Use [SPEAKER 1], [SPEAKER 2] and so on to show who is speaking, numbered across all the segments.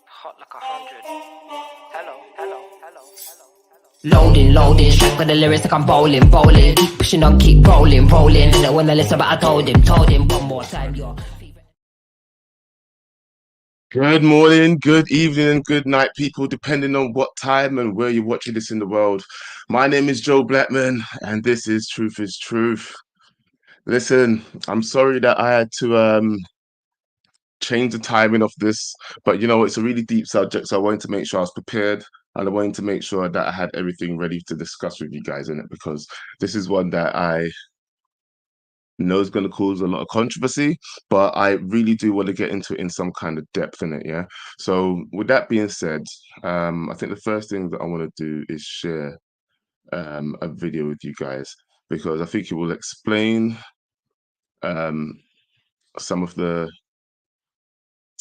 [SPEAKER 1] Hot like 100. Hello, hello, hello, hello.
[SPEAKER 2] Loading, straight with the lyrics like I'm bowling. Keep pushing on, keep rolling. Didn't wanna listen, but I told him one more time, your favorite.
[SPEAKER 3] Good morning, good evening, and good night, people, depending on what time and where you're watching this in the world. My name is Joe Blackman, and this is Truth is Truth. Listen, I'm sorry that I had to change the timing of this, but it's a really deep subject, so I wanted to make sure I was prepared, and I wanted to make sure that I had everything ready to discuss with you guys in it, because this is one that I know is going to cause a lot of controversy, but I really do want to get into it in some kind of depth in it. Yeah. So with that being said, I think the first thing that I want to do is share a video with you guys, because I think it will explain some of the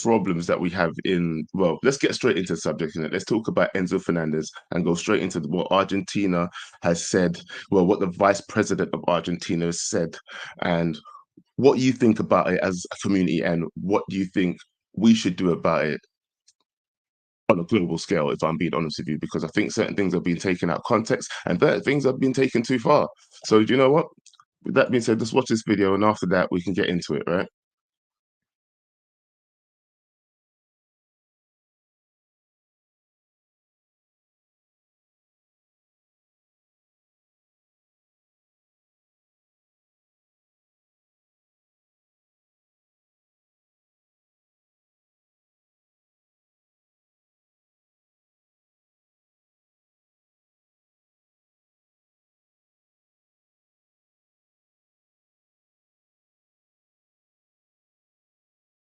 [SPEAKER 3] problems that we have well, let's get straight into the subject. Let's talk about Enzo Fernandez and go straight into what Argentina has said, well, what the vice president of Argentina has said, and what you think about it as a community, and what do you think we should do about it on a global scale, if I'm being honest with you, because I think certain things have been taken out of context and certain things have been taken too far. So do you know what? With that being said, just watch this video, and after that we can get into it, right?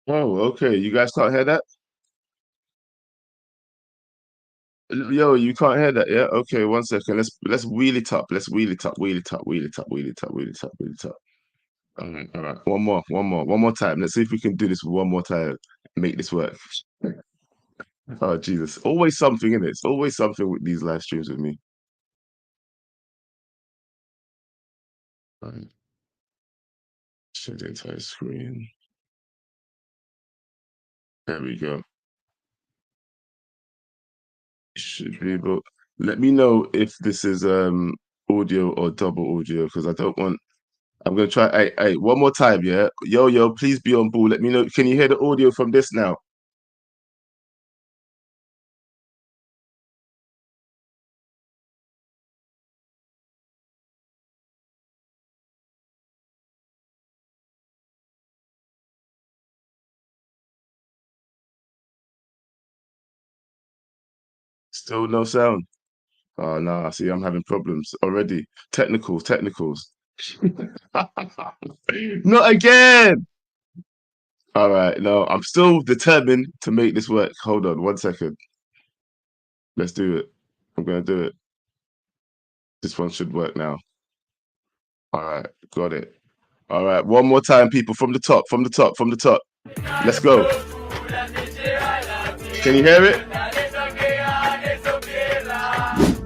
[SPEAKER 3] Oh, okay. You guys can't hear that? Yo, you can't hear that, yeah? Okay, 1 second. Let's wheel it up. Let's wheel it up, wheel it up, wheel it up, wheel it up, wheel it up, wheel it up. All right. One more time. Let's see if we can do this one more time. Make this work. Oh, Jesus. Always something in it. It's always something with these live streams with me. Right. Share the entire screen. There we go. Should be able. Let me know if this is audio or double audio, because I don't want. I'm gonna try. Hey, one more time, yeah. Yo, please be on board. Let me know. Can you hear the audio from this now? Still no sound. Oh no, see, I'm having problems already. Technicals. Not again. All right, no, I'm still determined to make this work. Hold on 1 second. Let's do it. I'm gonna do it. This one should work now. All right, got it. All right, one more time, people, from the top. Let's go. Can you hear it?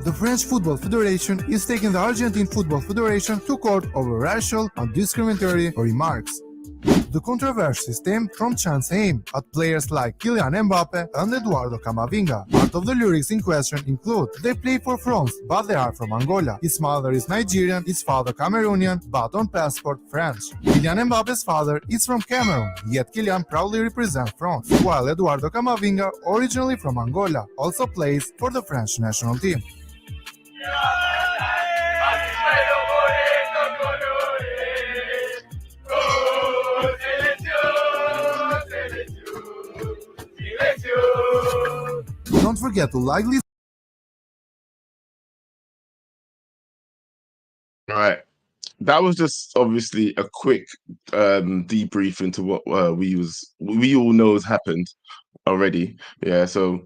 [SPEAKER 4] The French Football Federation is taking the Argentine Football Federation to court over racial and discriminatory remarks. The controversy stemmed from Chan's aim at players like Kylian Mbappe and Eduardo Camavinga. Part of the lyrics in question include: they play for France, but they are from Angola. His mother is Nigerian, his father Cameroonian, but on passport French. Kylian Mbappe's father is from Cameroon, yet Kylian proudly represents France, while Eduardo Camavinga, originally from Angola, also plays for the French national team. Don't forget to like this.
[SPEAKER 3] All right. That was just obviously a quick debrief into what we all know has happened already. Yeah, so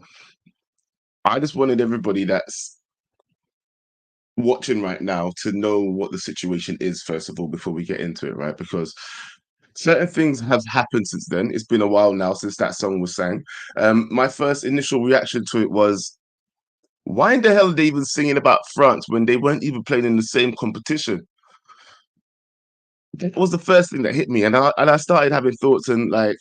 [SPEAKER 3] I just wanted everybody that's watching right now to know what the situation is, first of all, before we get into it, right? Because certain things have happened since then. It's been a while now since that song was sang. My first initial reaction to it was, why in the hell are they even singing about France when they weren't even playing in the same competition? That was the first thing that hit me, and I started having thoughts, and like,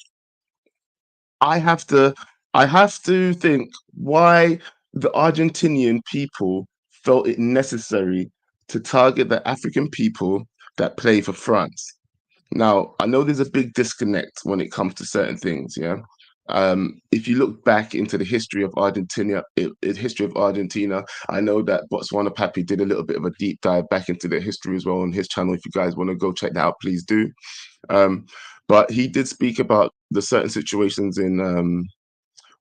[SPEAKER 3] I have to I have to think why the Argentinian people felt it necessary to target the African people that play for France. Now, I know there's a big disconnect when it comes to certain things, yeah. If you look back into the history of Argentina, I know that Botswana Pappy did a little bit of a deep dive back into their history as well on his channel. If you guys want to go check that out, please do. Um, but he did speak about the certain situations in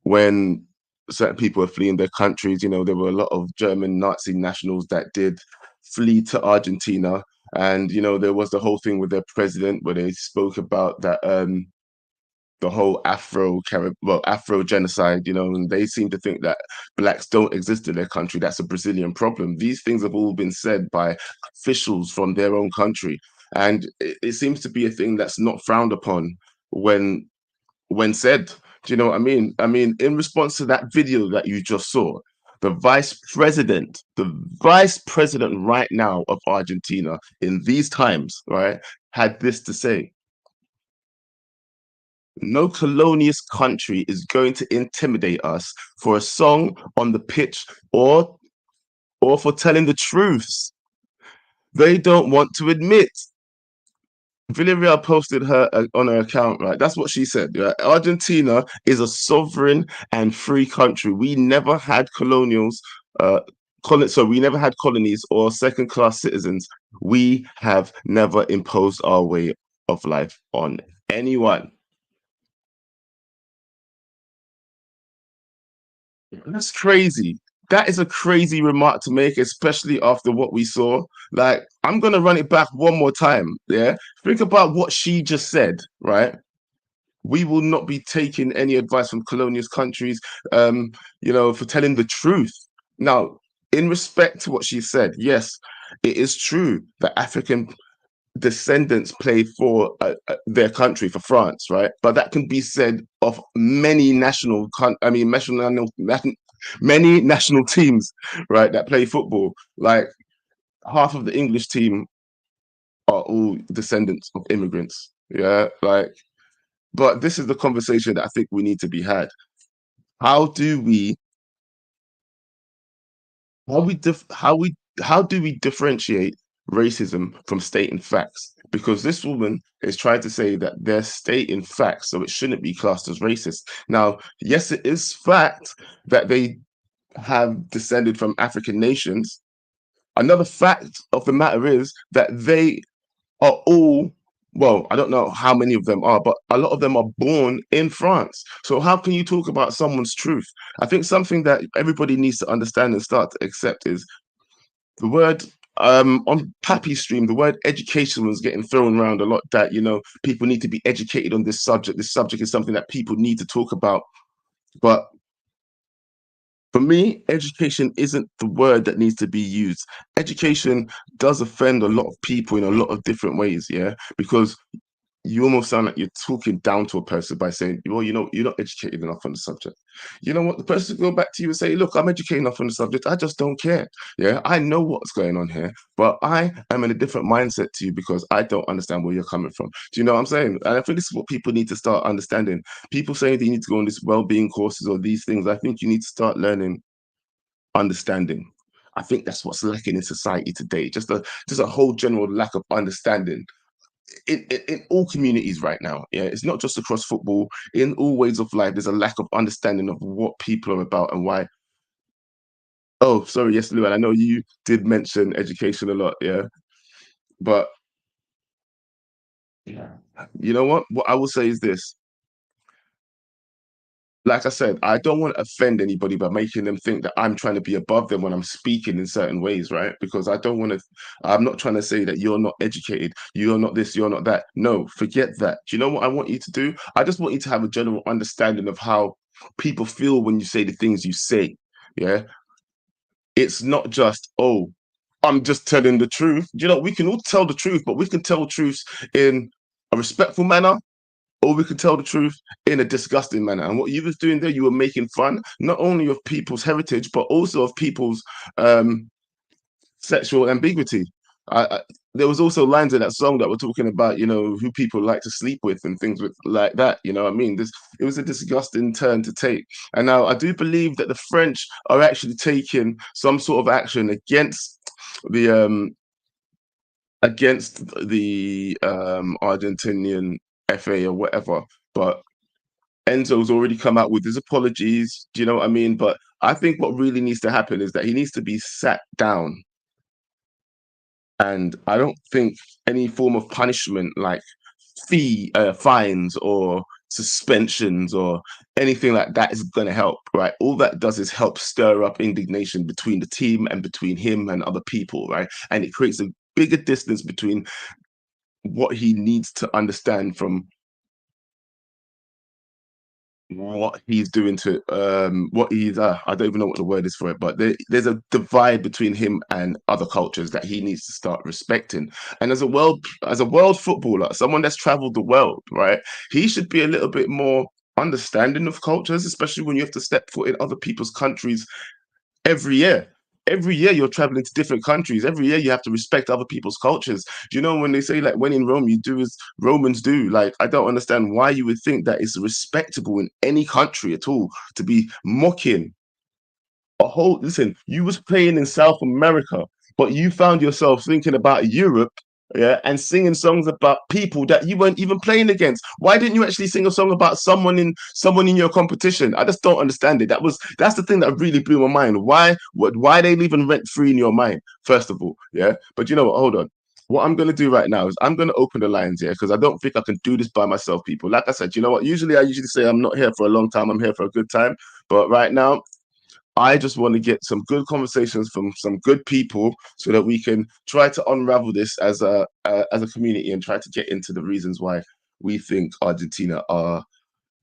[SPEAKER 3] when certain people were fleeing their countries. You know, there were a lot of German Nazi nationals that did flee to Argentina. And, you know, there was the whole thing with their president where they spoke about that the whole Afro genocide, you know, and they seem to think that blacks don't exist in their country. That's a Brazilian problem. These things have all been said by officials from their own country. And it seems to be a thing that's not frowned upon when said. Do you know what I mean? I mean, in response to that video that you just saw, the vice president right now of Argentina in these times, right, had this to say: no colonialist country is going to intimidate us for a song on the pitch or for telling the truths they don't want to admit. Villarreal posted her on her account, right? That's what she said. Right? Argentina is a sovereign and free country. We never had colonials, so we never had colonies or second-class citizens. We have never imposed our way of life on anyone. That's crazy. That is a crazy remark to make, especially after what we saw. Like, I'm gonna run it back one more time. Yeah, think about what she just said, right? We will not be taking any advice from colonialist countries, you know, for telling the truth. Now, in respect to what she said, yes, it is true that African descendants play for their country, for France, right? But that can be said of many many national teams, right, that play football. Like half of the English team are all descendants of immigrants. Yeah, like, but this is the conversation that I think we need to be had. How do we how do we differentiate racism from stating facts? Because this woman is trying to say that they're stating facts, so it shouldn't be classed as racist. Now, yes, it is fact that they have descended from African nations. Another fact of the matter is that they are all, well, I don't know how many of them are, but a lot of them are born in France. So how can you talk about someone's truth? I think something that everybody needs to understand and start to accept is the word on Pappy's stream, the word education was getting thrown around a lot, that, you know, people need to be educated on this subject. This subject is something that people need to talk about. But for me, education isn't the word that needs to be used. Education does offend a lot of people in a lot of different ways, yeah, because you almost sound like you're talking down to a person by saying, well, you know, you're not educated enough on the subject. You know what? The person will go back to you and say, look, I'm educated enough on the subject. I just don't care. Yeah, I know what's going on here, but I am in a different mindset to you because I don't understand where you're coming from. Do you know what I'm saying? And I think this is what people need to start understanding. People saying they need to go on these well-being courses or these things. I think you need to start learning understanding. I think that's what's lacking in society today. Just a whole general lack of understanding in all communities right now. Yeah, it's not just across football. In all ways of life, there's a lack of understanding of what people are about and why. Oh, sorry, yes, Lou, and I know you did mention education a lot, yeah. But yeah, you know what? What I will say is this. Like I said, I don't want to offend anybody by making them think that I'm trying to be above them when I'm speaking in certain ways, right? Because I don't want to, I'm not trying to say that you're not educated, you're not this, you're not that. No, forget that. Do you know what I want you to do? I just want you to have a general understanding of how people feel when you say the things you say. Yeah. It's not just, oh, I'm just telling the truth. You know, we can all tell the truth, but we can tell truths in a respectful manner, or we could tell the truth in a disgusting manner. And what you was doing there, you were making fun not only of people's heritage, but also of people's sexual ambiguity. I there was also lines in that song that were talking about, who people like to sleep with and things like that. You know what I mean? It was a disgusting turn to take. And now I do believe that the French are actually taking some sort of action the um against the Argentinian FA or whatever. But Enzo's already come out with his apologies. Do you know what I mean? But I think what really needs to happen is that he needs to be sat down. And I don't think any form of punishment like fines or suspensions or anything like that is going to help, right? All that does is help stir up indignation between the team and between him and other people, right? And it creates a bigger distance between what he needs to understand from what he's doing to what he's I don't even know what the word is for it, but there's a divide between him and other cultures that he needs to start respecting. And as a world footballer, someone that's traveled the world, right, he should be a little bit more understanding of cultures, especially when you have to step foot in other people's countries every year. Every year you're traveling to different countries. Every year you have to respect other people's cultures. Do you know when they say like when in Rome you do as Romans do? Like I don't understand why you would think that it's respectable in any country at all to be mocking a whole listen, you was playing in South America, but you found yourself thinking about Europe, yeah, and singing songs about people that you weren't even playing against. Why didn't you actually sing a song about someone in your competition? I just don't understand it. That's the thing that really blew my mind. Why they leaving rent free in your mind, first of all, yeah? But you know what? Hold on. What I'm gonna do right now is I'm gonna open the lines here because I don't think I can do this by myself, people. Like I said, you know what? I usually say I'm not here for a long time, I'm here for a good time. But right now, I just want to get some good conversations from some good people so that we can try to unravel this as a community and try to get into the reasons why we think Argentina are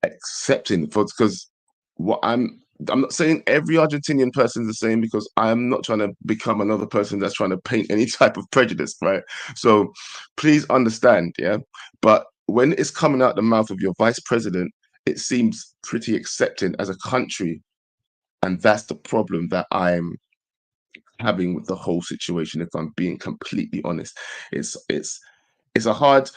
[SPEAKER 3] accepting for because what I'm not saying every Argentinian person is the same because I'm not trying to become another person that's trying to paint any type of prejudice, right? So please understand, yeah. But when it's coming out the mouth of your vice president, it seems pretty accepting as a country, and that's the problem that I'm having with the whole situation. If I'm being completely honest, it's it's it's a hard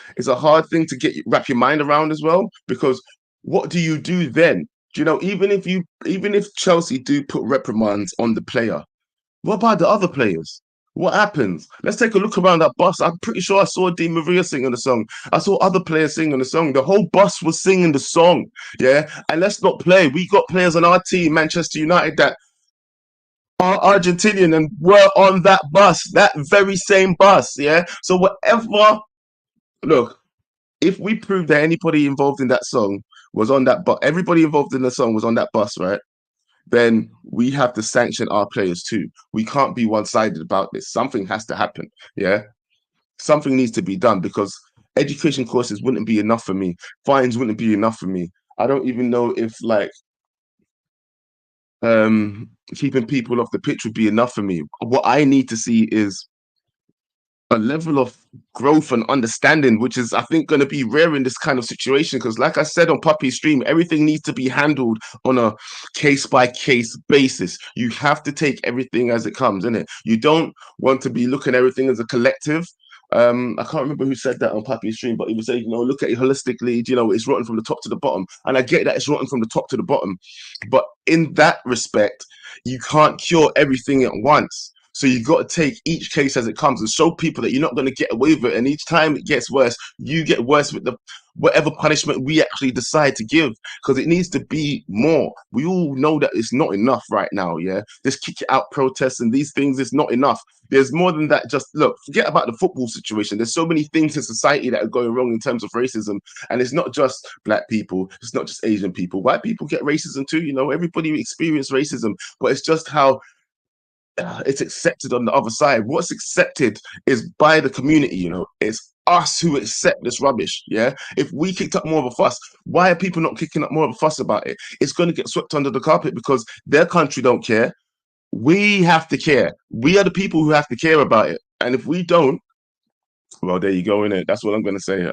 [SPEAKER 3] thing to wrap your mind around as well. Because what do you do then? Do you know? Even if Chelsea do put reprimands on the player, what about the other players? What happens? Let's take a look around that bus. I'm pretty sure I saw Di Maria singing the song. I saw other players singing the song. The whole bus was singing the song. Yeah. And let's not play. We got players on our team, Manchester United, that are Argentinian and were on that bus, that very same bus. Yeah. So whatever, look, if we prove that anybody involved in that song was on that bus, everybody involved in the song was on that bus, right? Then we have to sanction our players too. We can't be one-sided about this. Something has to happen. Yeah. Something needs to be done because education courses wouldn't be enough for me. Fines wouldn't be enough for me. I don't even know if like keeping people off the pitch would be enough for me. What I need to see is a level of growth and understanding, which is, I think, going to be rare in this kind of situation. Because, like I said on Puppy Stream, everything needs to be handled on a case by case basis. You have to take everything as it comes, innit? You don't want to be looking at everything as a collective. I can't remember who said that on Puppy Stream, but he was saying, look at it holistically. It's rotten from the top to the bottom, and I get that it's rotten from the top to the bottom, but in that respect, you can't cure everything at once. So you got to take each case as it comes and show people that you're not going to get away with it. And each time it gets worse, you get worse with the whatever punishment we actually decide to give, because it needs to be more. We all know that it's not enough right now. Yeah, this kick it out protests and these things is not enough. There's more than that. Just look, forget about the football situation. There's so many things in society that are going wrong in terms of racism, and it's not just black people. It's not just Asian people. White people get racism too. Everybody experience racism, but it's just how it's accepted on the other side. What's accepted is by the community. It's us who accept this rubbish. Yeah. If we kicked up more of a fuss, why are people not kicking up more of a fuss about it? It's going to get swept under the carpet because their country don't care. We have to care. We are the people who have to care about it. And if we don't, well, there you go, innit? That's what I'm going to say.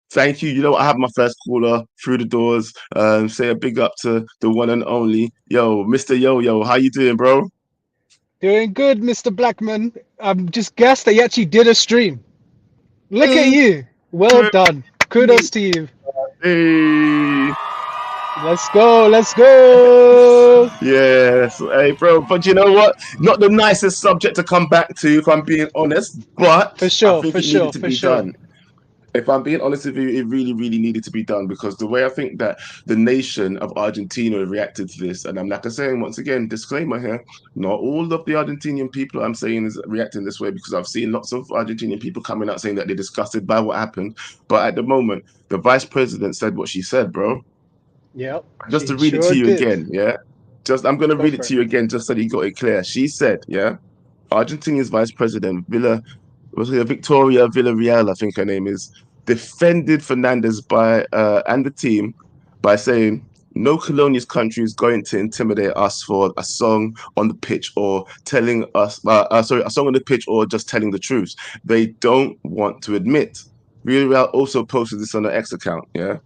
[SPEAKER 3] Thank you. I have my first caller through the doors. Say a big up to the one and only Mr. Yo. How you doing, bro?
[SPEAKER 5] Doing good, Mr. Blackman. I'm just gassed that you actually did a stream. Look at you. Well done. Kudos to you.
[SPEAKER 3] Hey,
[SPEAKER 5] Let's go. Let's go.
[SPEAKER 3] yes, hey, bro. But you know what? Not the nicest subject to come back to, if I'm being honest. But
[SPEAKER 5] For
[SPEAKER 3] I
[SPEAKER 5] sure.
[SPEAKER 3] think
[SPEAKER 5] For
[SPEAKER 3] it needed
[SPEAKER 5] sure.
[SPEAKER 3] to
[SPEAKER 5] For
[SPEAKER 3] be
[SPEAKER 5] sure.
[SPEAKER 3] done. If I'm being honest with you, it really, really needed to be done, because the way I think that the nation of Argentina reacted to this, and I'm like I saying once again, disclaimer here, not all of the Argentinian people I'm saying is reacting this way, because I've seen lots of Argentinian people coming out saying that they're disgusted by what happened. But at the moment, the vice president said what she said, bro.
[SPEAKER 5] Yep.
[SPEAKER 3] Just
[SPEAKER 5] She
[SPEAKER 3] to read it to
[SPEAKER 5] sure
[SPEAKER 3] you
[SPEAKER 5] did.
[SPEAKER 3] again, yeah. I'm gonna
[SPEAKER 5] Go
[SPEAKER 3] read it
[SPEAKER 5] for
[SPEAKER 3] to
[SPEAKER 5] it.
[SPEAKER 3] you again, just so you got it clear. She said, yeah, Argentinia's vice president was it Victoria Villarreal, I think her name is, defended Fernandez by and the team by saying no colonialist country is going to intimidate us for a song on the pitch or telling us a song on the pitch or just telling the truth. They don't want to admit. Villarreal also posted this on her X account. Yeah,
[SPEAKER 5] Yeah.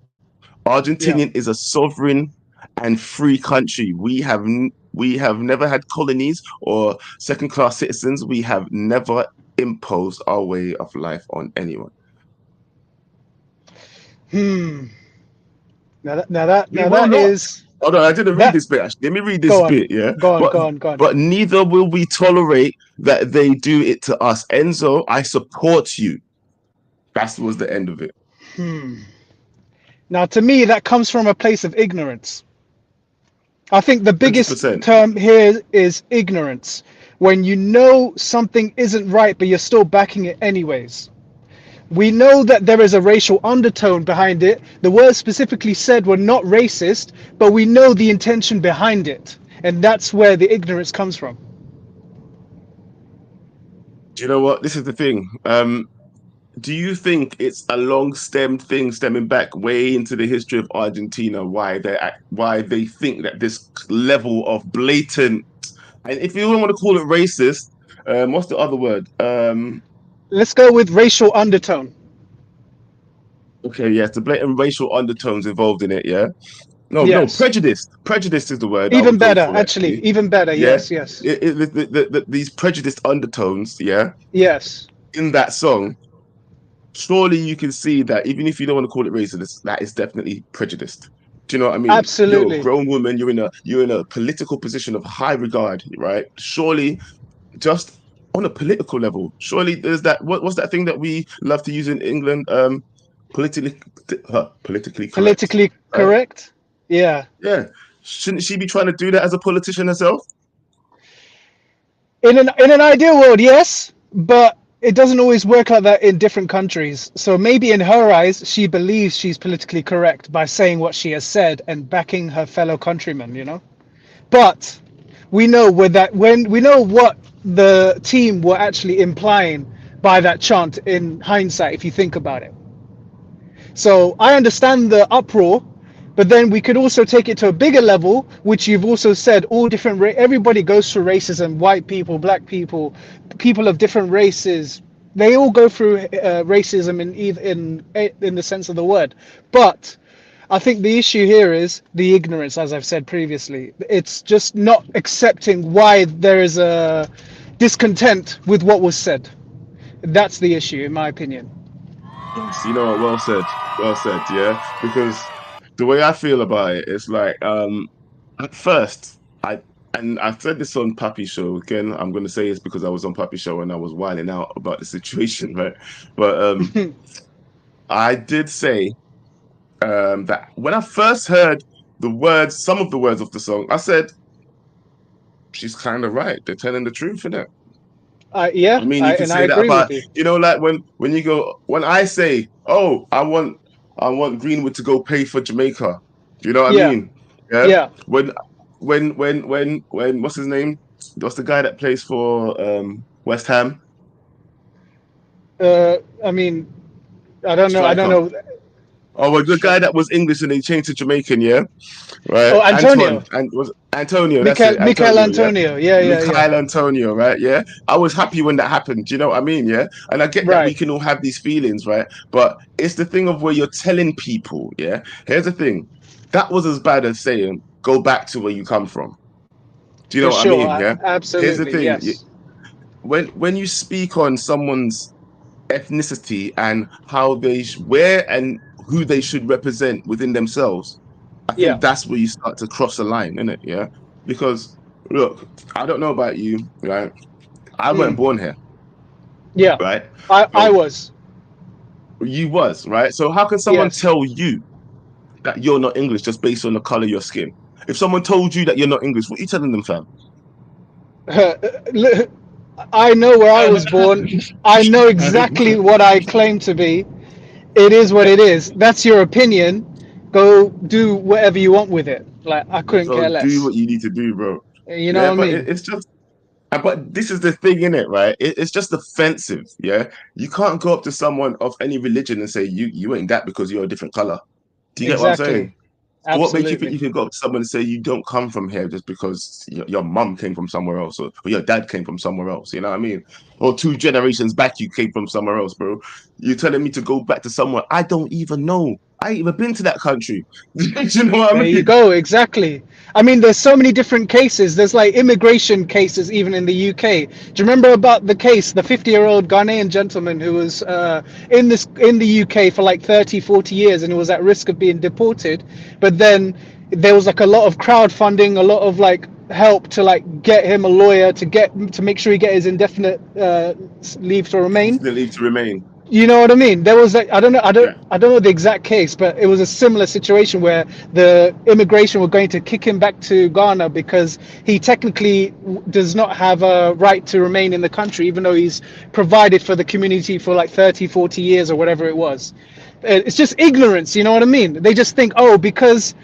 [SPEAKER 3] Argentinian is a sovereign and free country. We have never had colonies or second class citizens. We have never imposed our way of life on anyone.
[SPEAKER 5] Hmm. Now
[SPEAKER 3] We will
[SPEAKER 5] that
[SPEAKER 3] not.
[SPEAKER 5] is
[SPEAKER 3] Hold on, I didn't read
[SPEAKER 5] that.
[SPEAKER 3] this bit. Actually, let me read this
[SPEAKER 5] Go on.
[SPEAKER 3] bit. Yeah,
[SPEAKER 5] Go on.
[SPEAKER 3] but
[SPEAKER 5] Go on. Go on.
[SPEAKER 3] but neither will we tolerate that they do it to us. Enzo, I support you. That was the end of it.
[SPEAKER 5] Now, to me, that comes from a place of ignorance. I think the biggest
[SPEAKER 3] 100%.
[SPEAKER 5] term here is ignorance. When you know something isn't right, but you're still backing it anyways. We know that there is a racial undertone behind it. The words specifically said were not racist, but we know the intention behind it. And that's where the ignorance comes from.
[SPEAKER 3] Do you know what? This is the thing. Do you think it's a long-stemmed thing stemming back way into the history of Argentina, why they think that this level of blatant, and if you don't want to call it racist, what's the other word?
[SPEAKER 5] Let's go with racial undertone.
[SPEAKER 3] Okay, yes, the blatant racial undertones involved in it, yeah. No,
[SPEAKER 5] Yes.
[SPEAKER 3] prejudice. Prejudice is the word I
[SPEAKER 5] Even
[SPEAKER 3] would go
[SPEAKER 5] better,
[SPEAKER 3] for,
[SPEAKER 5] actually.
[SPEAKER 3] actually.
[SPEAKER 5] Even better.
[SPEAKER 3] Yeah,
[SPEAKER 5] Yes, yes.
[SPEAKER 3] these prejudiced undertones, yeah,
[SPEAKER 5] Yes.
[SPEAKER 3] in that song. Surely you can see that even if you don't want to call it racist, that is definitely prejudiced. Do you know what I mean? You're a
[SPEAKER 5] Absolutely.
[SPEAKER 3] grown woman. You're in a political position of high regard, right? Surely, just on a political level, surely there's that. What's that thing that we love to use in England? Politically, politically correct,
[SPEAKER 5] Politically
[SPEAKER 3] right?
[SPEAKER 5] correct. Yeah.
[SPEAKER 3] Yeah. Shouldn't she be trying to do that as a politician herself?
[SPEAKER 5] In an ideal world, yes, but it doesn't always work like that in different countries. So maybe in her eyes, she believes she's politically correct by saying what she has said and backing her fellow countrymen, you know? But we know when we know what the team were actually implying by that chant in hindsight, if you think about it. So I understand the uproar, but then we could also take it to a bigger level, which you've also said, all different, everybody goes through racism, white people, black people, people of different races, they all go through racism in the sense of the word. But I think the issue here is the ignorance, as I've said previously. It's just not accepting why there is a discontent with what was said. That's the issue, in my opinion.
[SPEAKER 3] Yes, you know what? Well said. Yeah, because the way I feel about it, it's like at first I said this on Papi Show again. I'm going to say this because I was on Papi Show and I was whining out about the situation, right? But I did say that when I first heard some of the words of the song, I said she's kind of right. They're telling the truth in it.
[SPEAKER 5] Yeah,
[SPEAKER 3] I mean, you can
[SPEAKER 5] and I
[SPEAKER 3] say that
[SPEAKER 5] agree with
[SPEAKER 3] about,
[SPEAKER 5] you.
[SPEAKER 3] like when I say, oh, I want Greenwood to go pay for Jamaica. Do you know what I
[SPEAKER 5] Yeah,
[SPEAKER 3] mean? Yeah.
[SPEAKER 5] yeah.
[SPEAKER 3] When what's his name? What's the guy that plays for West Ham?
[SPEAKER 5] I mean, I don't know. I don't
[SPEAKER 3] Striker.
[SPEAKER 5] know.
[SPEAKER 3] Oh, well, the guy that was English and he changed to Jamaican, yeah, right.
[SPEAKER 5] Oh, Antonio.
[SPEAKER 3] And was Antonio? That's
[SPEAKER 5] Michael,
[SPEAKER 3] it,
[SPEAKER 5] Michael
[SPEAKER 3] Antonio. Yeah,
[SPEAKER 5] Antonio. Yeah, yeah, yeah.
[SPEAKER 3] Mikhail Antonio, right? Yeah, I was happy when that happened. Do you know what I mean? Yeah, and I get that we
[SPEAKER 5] Right.
[SPEAKER 3] can all have these feelings, right? But it's the thing of where you're telling people, yeah. Here's the thing, that was as bad as saying go back to where you come from. Do you know
[SPEAKER 5] For
[SPEAKER 3] what I
[SPEAKER 5] sure.
[SPEAKER 3] mean? Yeah. Here's the
[SPEAKER 5] Absolutely.
[SPEAKER 3] thing.
[SPEAKER 5] Yes.
[SPEAKER 3] When you speak on someone's ethnicity and how where and who they should represent within themselves, I
[SPEAKER 5] Yeah.
[SPEAKER 3] think that's where you start to cross the line, isn't it? Yeah. Because look, I don't know about you, right? I weren't
[SPEAKER 5] Mm.
[SPEAKER 3] born here,
[SPEAKER 5] Yeah.
[SPEAKER 3] right?
[SPEAKER 5] I
[SPEAKER 3] So
[SPEAKER 5] was.
[SPEAKER 3] you was, right? So how can someone
[SPEAKER 5] Yes.
[SPEAKER 3] tell you that you're not English just based on the color of your skin? If someone told you that you're not English, what are you telling them, fam?
[SPEAKER 5] I know where I was born. I know exactly what I claim to be. It is what it is. That's your opinion. Go do whatever you want with it. Like, I couldn't
[SPEAKER 3] So
[SPEAKER 5] care
[SPEAKER 3] do
[SPEAKER 5] less.
[SPEAKER 3] what you need to do, bro.
[SPEAKER 5] You know
[SPEAKER 3] Yeah,
[SPEAKER 5] what I
[SPEAKER 3] but
[SPEAKER 5] mean?
[SPEAKER 3] it's just, but this is the thing in it, right? It's just offensive. Yeah, you can't go up to someone of any religion and say you ain't that because you're a different color. Do you get what I'm saying?
[SPEAKER 5] Exactly.
[SPEAKER 3] So what makes you think
[SPEAKER 5] Absolutely.
[SPEAKER 3] you can go up to someone and say you don't come from here just because your mum came from somewhere else or your dad came from somewhere else? You know what I mean? Or 2 generations back you came from somewhere else, bro. You're telling me to go back to somewhere I don't even know. I ain't even been to that country. Do you know what I
[SPEAKER 5] There you
[SPEAKER 3] mean?
[SPEAKER 5] go. Exactly. I mean, there's so many different cases. There's like immigration cases even in the UK. Do you remember about the case, the 50-year-old Ghanaian gentleman who was in the UK for like 30, 40 years and was at risk of being deported, but then there was like a lot of crowdfunding, a lot of like help to like get him a lawyer to make sure he get his indefinite leave to remain.
[SPEAKER 3] The leave to remain.
[SPEAKER 5] You know what I mean? There was like,
[SPEAKER 3] Yeah.
[SPEAKER 5] I don't know the exact case, but it was a similar situation where the immigration were going to kick him back to Ghana because he technically does not have a right to remain in the country, even though he's provided for the community for like 30, 40 years or whatever it was. It's just ignorance, you know what I mean? They just think, oh, because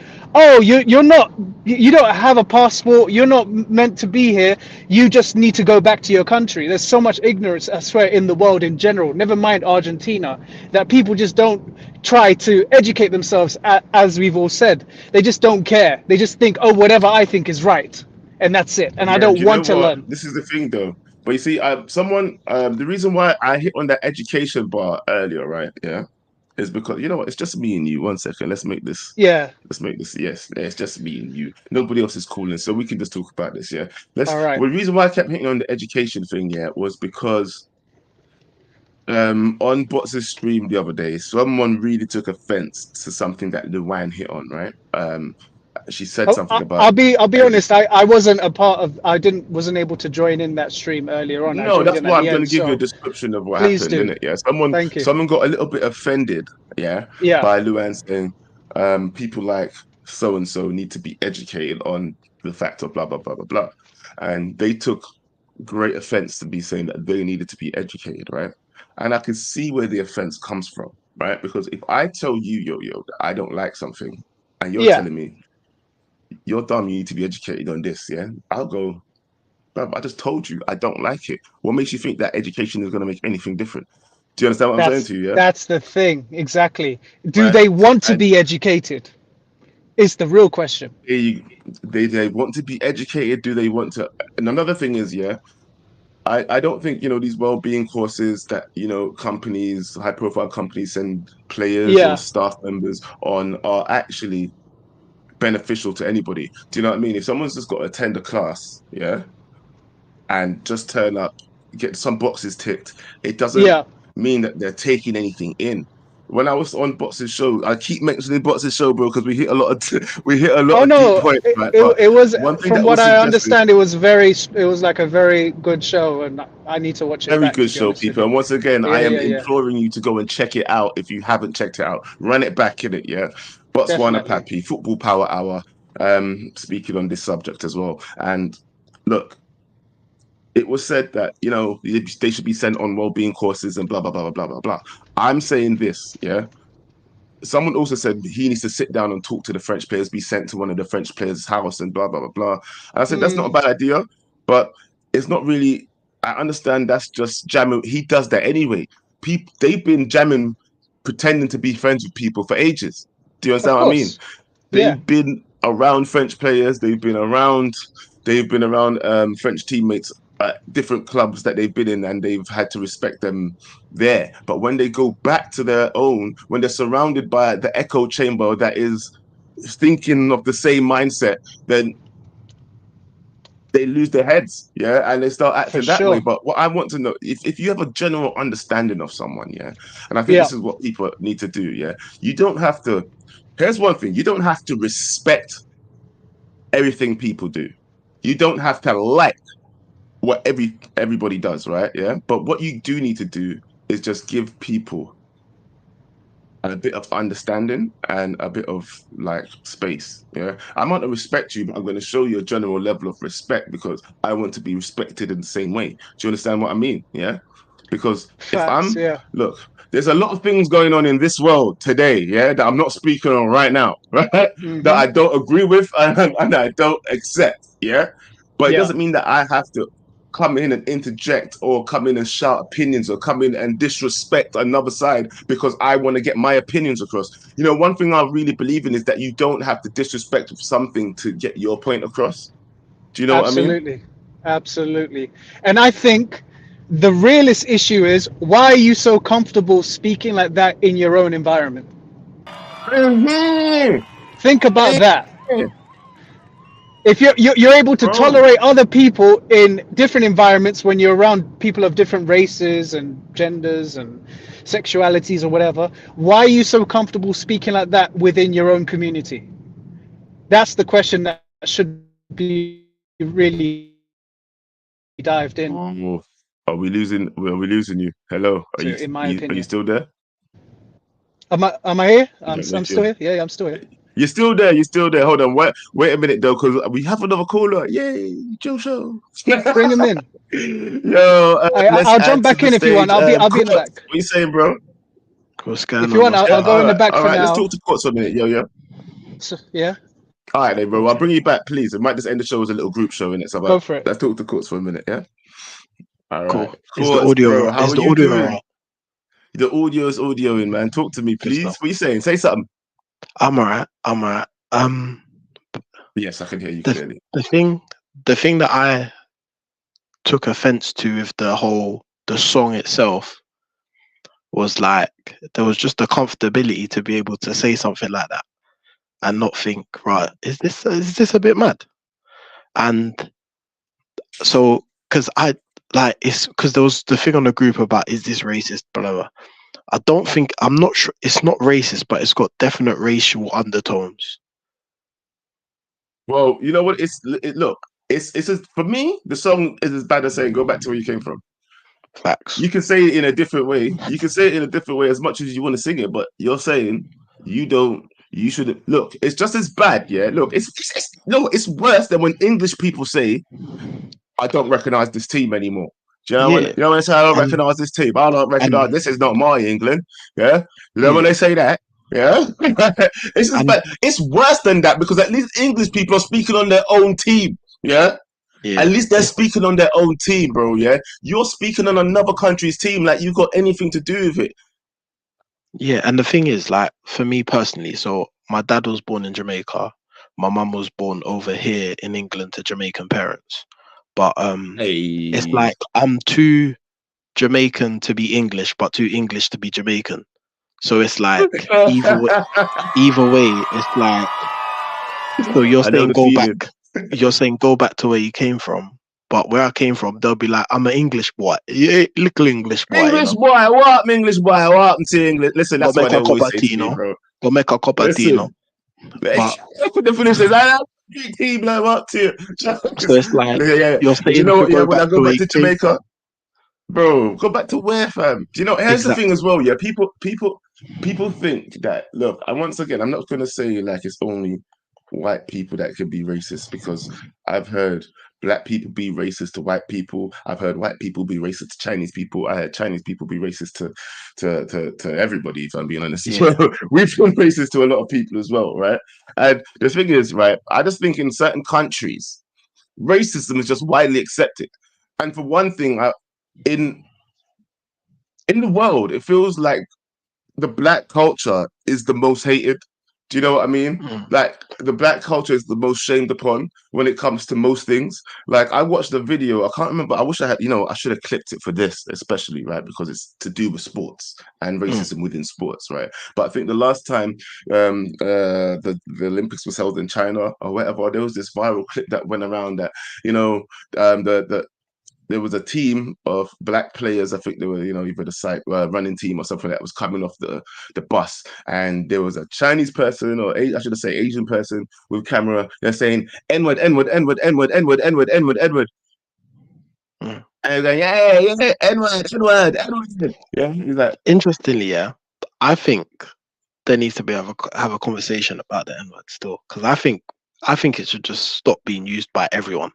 [SPEAKER 5] you're not, you don't have a passport, you're not meant to be here, you just need to go back to your country. There's so much ignorance, I swear, in the world in general, never mind Argentina, that people just don't try to educate themselves. As we've all said, they just don't care. They just think, oh, whatever I think is right, and that's it, and I
[SPEAKER 3] Yeah, do
[SPEAKER 5] don't
[SPEAKER 3] you know
[SPEAKER 5] want to
[SPEAKER 3] what?
[SPEAKER 5] learn.
[SPEAKER 3] This is the thing, though. But you see, the reason why I hit on that education bar earlier, right? Yeah, is because you know what? It's just me and you. 1 second. Let's make this.
[SPEAKER 5] Yeah.
[SPEAKER 3] Let's make this. Yes, it's just me and you. Nobody else is calling, so we can just talk about this. Yeah.
[SPEAKER 5] All right.
[SPEAKER 3] Well, the reason why I kept hitting on the education thing, yeah, was because on Bots's stream the other day, someone really took offense to something that Luan hit on, right? She said something about
[SPEAKER 5] I'll be
[SPEAKER 3] edu-
[SPEAKER 5] honest. I wasn't a part of. Wasn't able to join in that stream earlier on. I
[SPEAKER 3] No,
[SPEAKER 5] joined
[SPEAKER 3] that's
[SPEAKER 5] in at
[SPEAKER 3] why I'm
[SPEAKER 5] the
[SPEAKER 3] going to
[SPEAKER 5] end.
[SPEAKER 3] give you a
[SPEAKER 5] So
[SPEAKER 3] description of what
[SPEAKER 5] please
[SPEAKER 3] happened,
[SPEAKER 5] do.
[SPEAKER 3] innit? Yeah, someone
[SPEAKER 5] Thank you.
[SPEAKER 3] someone got a little bit offended, yeah,
[SPEAKER 5] Yeah.
[SPEAKER 3] by Luan saying people like so and so need to be educated on the fact of blah blah blah blah blah, and they took great offense to be saying that they needed to be educated, right? And I can see where the offense comes from, right? Because if I tell you, yo, that I don't like something, and you're
[SPEAKER 5] Yeah.
[SPEAKER 3] telling me you're dumb, you need to be educated on this, yeah, I'll go. Bruv, I just told you I don't like it. What makes you think that education is going to make anything different? Do you understand what I'm saying to you? Yeah.
[SPEAKER 5] That's the thing. Exactly. Do
[SPEAKER 3] Right.
[SPEAKER 5] they want to
[SPEAKER 3] And
[SPEAKER 5] be educated? Is the real question.
[SPEAKER 3] they, they want to be educated. Do they want to? And another thing is, yeah, I don't think these well-being courses that companies, high-profile companies send players or
[SPEAKER 5] Yeah.
[SPEAKER 3] staff members on are actually beneficial to anybody. Do you know what I mean? If someone's just got to attend a class, yeah, and just turn up, get some boxes ticked, it doesn't
[SPEAKER 5] Yeah.
[SPEAKER 3] mean that they're taking anything in. When I was on Box's show, I keep mentioning Box's show, bro, because we hit a lot of we hit a lot
[SPEAKER 5] Oh
[SPEAKER 3] of deep
[SPEAKER 5] no.
[SPEAKER 3] points, right? But
[SPEAKER 5] It was,
[SPEAKER 3] one thing
[SPEAKER 5] from
[SPEAKER 3] that
[SPEAKER 5] what
[SPEAKER 3] was
[SPEAKER 5] I
[SPEAKER 3] suggested,
[SPEAKER 5] understand, it was very. It was like a very good show, and I need to watch it
[SPEAKER 3] very
[SPEAKER 5] back, to
[SPEAKER 3] good
[SPEAKER 5] be
[SPEAKER 3] show,
[SPEAKER 5] honest with
[SPEAKER 3] people.
[SPEAKER 5] you.
[SPEAKER 3] And once again, I
[SPEAKER 5] Yeah.
[SPEAKER 3] am
[SPEAKER 5] Yeah. Yeah.
[SPEAKER 3] imploring you to go and check it out if you haven't checked it out. Run it back in it, yeah. Botswana
[SPEAKER 5] Definitely.
[SPEAKER 3] Pappy, Football Power Hour, speaking on this subject as well. And look, it was said that they should be sent on well-being courses and blah blah blah blah blah blah. I'm saying this, yeah. Someone also said he needs to sit down and talk to the French players, be sent to one of the French players' house and blah blah blah blah. And I said that's not a
[SPEAKER 5] Mm,
[SPEAKER 3] bad idea, but it's not really. I understand that's just jamming. He does that anyway. People they've been jamming, pretending to be friends with people for ages. Do you
[SPEAKER 5] of
[SPEAKER 3] understand what I mean?
[SPEAKER 5] course. Yeah.
[SPEAKER 3] They've been around French players. They've been around French teammates at different clubs that they've been in, and they've had to respect them there. But when they go back to their own, when they're surrounded by the echo chamber that is thinking of the same mindset, then they lose their heads, yeah, and they start
[SPEAKER 5] For
[SPEAKER 3] acting that way.
[SPEAKER 5] sure.
[SPEAKER 3] But what I want to know, if you have a general understanding of someone, yeah, and I think
[SPEAKER 5] Yeah.
[SPEAKER 3] this is what people need to do, yeah, you don't have to. Here's one thing: you don't have to respect everything people do. You don't have to like what everybody does, right? Yeah, but what you do need to do is just give people a bit of understanding and a bit of like space. Yeah, I might not respect you, but I'm going to show you a general level of respect because I want to be respected in the same way. Do you understand what I mean? Yeah, because if
[SPEAKER 5] Facts. Yeah.
[SPEAKER 3] look, there's a lot of things going on in this world today, yeah, that I'm not speaking on right now, right? That
[SPEAKER 5] Mm-hmm.
[SPEAKER 3] I don't agree with and I don't accept, yeah. But it
[SPEAKER 5] Yeah.
[SPEAKER 3] doesn't mean that I have to come in and interject or come in and shout opinions or come in and disrespect another side because I want to get my opinions across. You know, one thing I really believe in is that you don't have to disrespect something to get your point across. Do you know what I mean?
[SPEAKER 5] Absolutely. Absolutely. And I think the realest issue is, why are you so comfortable speaking like that in your own environment?
[SPEAKER 3] Mhm.
[SPEAKER 5] Think about that. If you're able to
[SPEAKER 3] Bro,
[SPEAKER 5] tolerate other people in different environments when you're around people of different races and genders and sexualities or whatever, why are you so comfortable speaking like that within your own community? That's the question that should be really dived into,
[SPEAKER 3] oh, are we losing? Are we losing you? Hello,
[SPEAKER 5] in my
[SPEAKER 3] are you
[SPEAKER 5] opinion.
[SPEAKER 3] still there?
[SPEAKER 5] Am I here?
[SPEAKER 3] I don't know
[SPEAKER 5] I'm
[SPEAKER 3] if
[SPEAKER 5] still here. Yeah, I'm still here.
[SPEAKER 3] you're still there. You're still there. Hold on. Wait a minute though, because we have another caller. Yay, Joe Show.
[SPEAKER 5] Bring him in.
[SPEAKER 3] Yo, let's
[SPEAKER 5] I'll
[SPEAKER 3] add
[SPEAKER 5] jump
[SPEAKER 3] to
[SPEAKER 5] back
[SPEAKER 3] the
[SPEAKER 5] in if you want.
[SPEAKER 3] stage.
[SPEAKER 5] I'll be in the
[SPEAKER 3] Quartz,
[SPEAKER 5] back.
[SPEAKER 3] what you saying, bro?
[SPEAKER 6] What's going
[SPEAKER 5] If you
[SPEAKER 6] on?
[SPEAKER 5] want,
[SPEAKER 6] What's
[SPEAKER 5] I'll
[SPEAKER 3] Yeah,
[SPEAKER 6] going
[SPEAKER 5] go
[SPEAKER 6] on?
[SPEAKER 5] in the back
[SPEAKER 3] all
[SPEAKER 5] for
[SPEAKER 3] right. Let's
[SPEAKER 5] now.
[SPEAKER 3] talk to Quartz for a minute. Yo, yo.
[SPEAKER 5] So, yeah,
[SPEAKER 3] All right, then, bro. I'll bring you back, please. It might just end the show as a little group show in it. So,
[SPEAKER 5] go for it.
[SPEAKER 3] let's talk to Quartz for a minute. Yeah. All right,
[SPEAKER 6] Cool.
[SPEAKER 3] Quartz, bro. How
[SPEAKER 6] Is
[SPEAKER 3] are
[SPEAKER 6] the
[SPEAKER 3] you
[SPEAKER 6] audio
[SPEAKER 3] doing?
[SPEAKER 6] alright?
[SPEAKER 3] The audio is audioing, man. Talk to me,
[SPEAKER 6] Good
[SPEAKER 3] please.
[SPEAKER 6] stuff.
[SPEAKER 3] What you saying? Say something.
[SPEAKER 6] I'm alright. I'm alright.
[SPEAKER 3] Yes, I can hear you
[SPEAKER 6] The
[SPEAKER 3] clearly.
[SPEAKER 6] the thing that I took offense to with the song itself was like there was just the comfortability to be able to say something like that and not think, right, is this a bit mad? And so because I like it's because there was the thing on the group about, is this racist, blah, blah, blah. I'm not sure it's not racist, but it's got definite racial undertones.
[SPEAKER 3] Well, you know what? Look. It's just, for me. The song is as bad as saying "Go back to where you came from."
[SPEAKER 6] Facts.
[SPEAKER 3] You can say it in a different way. You can say it in a different way as much as you want to sing it, but you're saying you don't. You should look. It's just as bad, yeah. Look, no. It's worse than when English people say, "I don't recognize this team anymore." Do you know when
[SPEAKER 6] Yeah.
[SPEAKER 3] you know when they say, "I don't
[SPEAKER 6] And
[SPEAKER 3] recognize this team"? I don't recognize.
[SPEAKER 6] and
[SPEAKER 3] This is not my England. Yeah. You know when
[SPEAKER 6] yeah.
[SPEAKER 3] they say that. Yeah. It's just
[SPEAKER 6] And
[SPEAKER 3] bad. It's worse than that because at least English people are speaking on their own team. Yeah. At
[SPEAKER 6] yeah.
[SPEAKER 3] least they're
[SPEAKER 6] It's
[SPEAKER 3] speaking on their own team, bro. Yeah, you're speaking on another country's team like you got anything to do with it.
[SPEAKER 6] Yeah, and the thing is, like, for me personally, so my dad was born in Jamaica, my mum was born over here in England to Jamaican parents. But it's
[SPEAKER 3] Hey,
[SPEAKER 6] like I'm too Jamaican to be English, but too English to be Jamaican. So it's like either way, it's like, so
[SPEAKER 3] I know the feeling.
[SPEAKER 6] you're saying go back to where you came from. But where I came from, they'll be like, I'm an English boy. Yeah, little English boy, you
[SPEAKER 3] English
[SPEAKER 6] know.
[SPEAKER 3] boy, what English boy, what to English? Listen,
[SPEAKER 6] Go
[SPEAKER 3] that's what
[SPEAKER 6] make
[SPEAKER 3] they
[SPEAKER 6] a cup
[SPEAKER 3] always
[SPEAKER 6] of
[SPEAKER 3] say
[SPEAKER 6] tea,
[SPEAKER 3] to
[SPEAKER 6] you
[SPEAKER 3] me,
[SPEAKER 6] know.
[SPEAKER 3] bro.
[SPEAKER 6] Go make a cup of tea, you know.
[SPEAKER 3] Listen,
[SPEAKER 6] But
[SPEAKER 3] the definition is I team like what to you.
[SPEAKER 6] so it's like
[SPEAKER 3] Yeah, yeah.
[SPEAKER 6] you're
[SPEAKER 3] Do you
[SPEAKER 6] saying
[SPEAKER 3] know
[SPEAKER 6] to
[SPEAKER 3] what? Yeah,
[SPEAKER 6] go
[SPEAKER 3] when
[SPEAKER 6] back
[SPEAKER 3] I go
[SPEAKER 6] to where
[SPEAKER 3] back
[SPEAKER 6] you
[SPEAKER 3] to
[SPEAKER 6] came
[SPEAKER 3] Jamaica,
[SPEAKER 6] from.
[SPEAKER 3] bro, go back to where, fam? Do you know? Here's the thing
[SPEAKER 6] Exactly.
[SPEAKER 3] as well. Yeah, people think that. Look, and once again, I'm not gonna say like it's only white people that could be racist because I've heard black people be racist to white people. I've heard white people be racist to Chinese people. I heard Chinese people be racist to everybody. If I'm being honest as
[SPEAKER 6] Yeah.
[SPEAKER 3] well, we've been racist to a lot of people as well, right? And the thing is, right? I just think in certain countries, racism is just widely accepted. And for one thing, in in the world, it feels like the black culture is the most hated. Do you know what I mean?
[SPEAKER 6] Mm.
[SPEAKER 3] Like the black culture is the most shamed upon when it comes to most things. Like I watched the video, I can't remember. I wish I had, I should have clipped it for this, especially, right? Because it's to do with sports and
[SPEAKER 6] Mm.
[SPEAKER 3] racism within sports, right? But I think the last time the Olympics was held in China or whatever, there was this viral clip that went around that, the there was a team of black players. I think they were, either the site running team or something that was coming off the bus, and there was a Chinese person, or I should say Asian person with camera. They're saying N-word, N-word, N-word, N-word, N-word, N-word, N-word, N-word.
[SPEAKER 6] Mm.
[SPEAKER 3] And they're going, yeah, N-word, N-word, N-word. Yeah, he's like,
[SPEAKER 6] Interestingly, yeah, I think there needs to be have a conversation about the N word still, because I think it should just stop being used by everyone.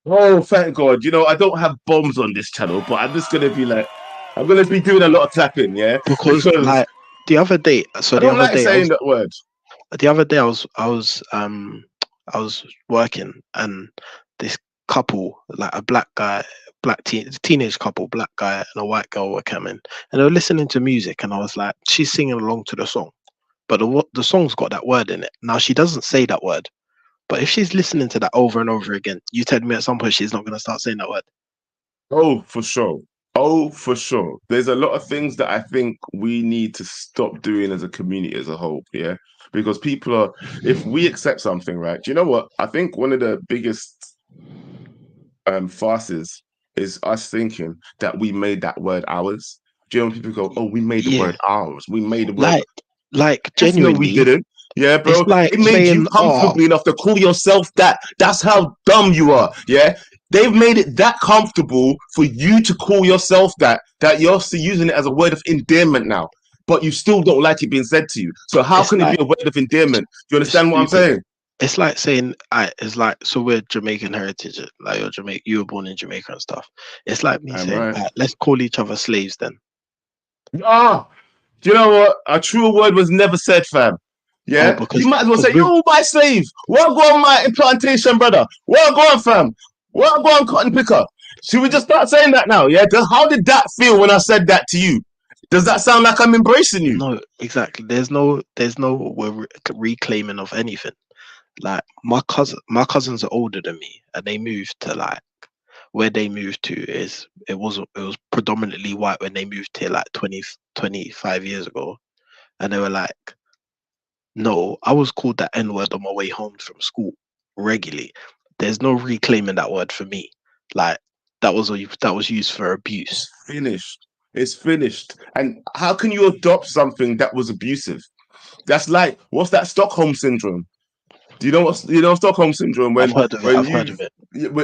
[SPEAKER 3] oh, thank God. I don't have bombs on this channel, but I'm just gonna be like, I'm gonna be doing a lot of clapping, yeah,
[SPEAKER 6] Because
[SPEAKER 3] because
[SPEAKER 6] like the other day,
[SPEAKER 3] I don't like saying that word.
[SPEAKER 6] the other day I was working, and this couple, like a black guy, teenage couple, black guy and a white girl were coming, and they were listening to music, and I was like, she's singing along to the song, but the song's got that word in it. Now she doesn't say that word, but if she's listening to that over and over again, you tell me at some point she's not going to start saying that word.
[SPEAKER 3] Oh, for sure. Oh, for sure. There's a lot of things that I think we need to stop doing as a community as a whole, yeah? Because if we accept something, right? Do you know what? I think one of the biggest farces is us thinking that we made that word ours. Do you know when people go, oh, we made the
[SPEAKER 6] Yeah,
[SPEAKER 3] word ours. We made the word.
[SPEAKER 6] like
[SPEAKER 3] Yes, no, we
[SPEAKER 6] genuinely,
[SPEAKER 3] didn't. Yeah, bro.
[SPEAKER 6] it's like
[SPEAKER 3] It made you
[SPEAKER 6] saying, "Oh,
[SPEAKER 3] comfortably enough to call yourself that. That's how dumb you are. Yeah. They've made it that comfortable for you to call yourself that you're still using it as a word of endearment now, but you still don't like it being said to you. So how
[SPEAKER 6] it's
[SPEAKER 3] can it be
[SPEAKER 6] like
[SPEAKER 3] a word of endearment? Do you
[SPEAKER 6] it's
[SPEAKER 3] understand what I'm
[SPEAKER 6] stupid."
[SPEAKER 3] saying?
[SPEAKER 6] It's like saying, "I." It's like, so we're Jamaican heritage, like you're Jamaican, you were born in Jamaica and stuff. It's like me
[SPEAKER 3] I'm
[SPEAKER 6] saying,
[SPEAKER 3] right.
[SPEAKER 6] "Let's call each other slaves then."
[SPEAKER 3] Ah, do you know what? A true word was never said, fam.
[SPEAKER 6] Oh,
[SPEAKER 3] Yeah, you
[SPEAKER 6] because
[SPEAKER 3] might as well say,
[SPEAKER 6] with
[SPEAKER 3] "Yo, my slave, what go on my plantation, brother? What go on, fam? What go on, cotton picker?" Should we just start saying that now? Yeah. How did that feel when I said that to you? Does that sound like I'm embracing you?
[SPEAKER 6] no, exactly. There's no reclaiming of anything. Like my cousins are older than me, and they moved to like where they moved to it was predominantly white when they moved here like 25 years ago, and they were like, no, I was called that N word on my way home from school regularly. There's no reclaiming that word for me. Like that was used for abuse.
[SPEAKER 3] It's finished. It's finished. And how can you adopt something that was abusive? That's like, what's that Stockholm syndrome? Do you know Stockholm syndrome
[SPEAKER 6] I've
[SPEAKER 3] when
[SPEAKER 6] heard of it.
[SPEAKER 3] when
[SPEAKER 6] I've heard
[SPEAKER 3] you've
[SPEAKER 6] of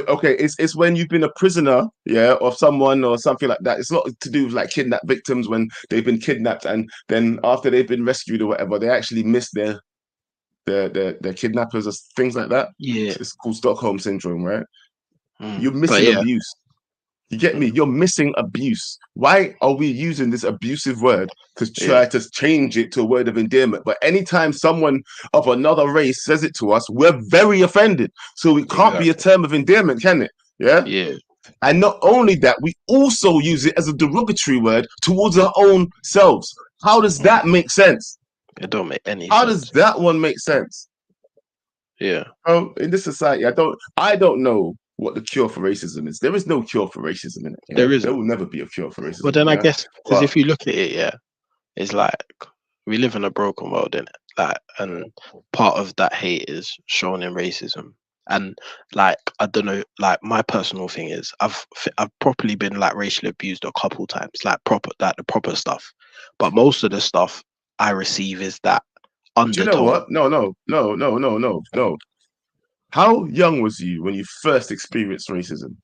[SPEAKER 6] it.
[SPEAKER 3] okay, it's when you've been a prisoner, yeah, of someone or something like that. It's not to do with like kidnapped victims when they've been kidnapped and then after they've been rescued or whatever, they actually miss their kidnappers or things like that.
[SPEAKER 6] Yeah.
[SPEAKER 3] It's called Stockholm syndrome, right?
[SPEAKER 6] Mm.
[SPEAKER 3] You're
[SPEAKER 6] But
[SPEAKER 3] missing
[SPEAKER 6] yeah.
[SPEAKER 3] abuse. You get me?
[SPEAKER 6] Mm.
[SPEAKER 3] You're missing abuse. Why are we using this abusive word to
[SPEAKER 6] Yeah.
[SPEAKER 3] try to change it to a word of endearment? But anytime someone of another race says it to us, we're very offended. So it can't be a
[SPEAKER 6] Exactly.
[SPEAKER 3] term of endearment, can it? Yeah.
[SPEAKER 6] Yeah.
[SPEAKER 3] And not only that, we also use it as a derogatory word towards our own selves. How does
[SPEAKER 6] Mm.
[SPEAKER 3] that make sense?
[SPEAKER 6] It don't make any
[SPEAKER 3] How does
[SPEAKER 6] sense.
[SPEAKER 3] that one make sense?
[SPEAKER 6] Yeah.
[SPEAKER 3] Oh, in this society, I don't know what the cure for racism is. There is no cure for racism in it. Yeah,
[SPEAKER 6] There
[SPEAKER 3] there
[SPEAKER 6] isn't.
[SPEAKER 3] will never be a cure for
[SPEAKER 6] But
[SPEAKER 3] racism.
[SPEAKER 6] then I
[SPEAKER 3] Yeah,
[SPEAKER 6] guess because
[SPEAKER 3] but
[SPEAKER 6] if you look at it, yeah, it's like we live in a broken world, in it. Like, and part of that hate is shown in racism. And like, I don't know, like my personal thing is I've properly been like racially abused a couple times, like the proper stuff. But most of the stuff I receive is that
[SPEAKER 3] do you know
[SPEAKER 6] undertone.
[SPEAKER 3] what? No, no, no, no, no, no, no. How young was you when you first experienced racism?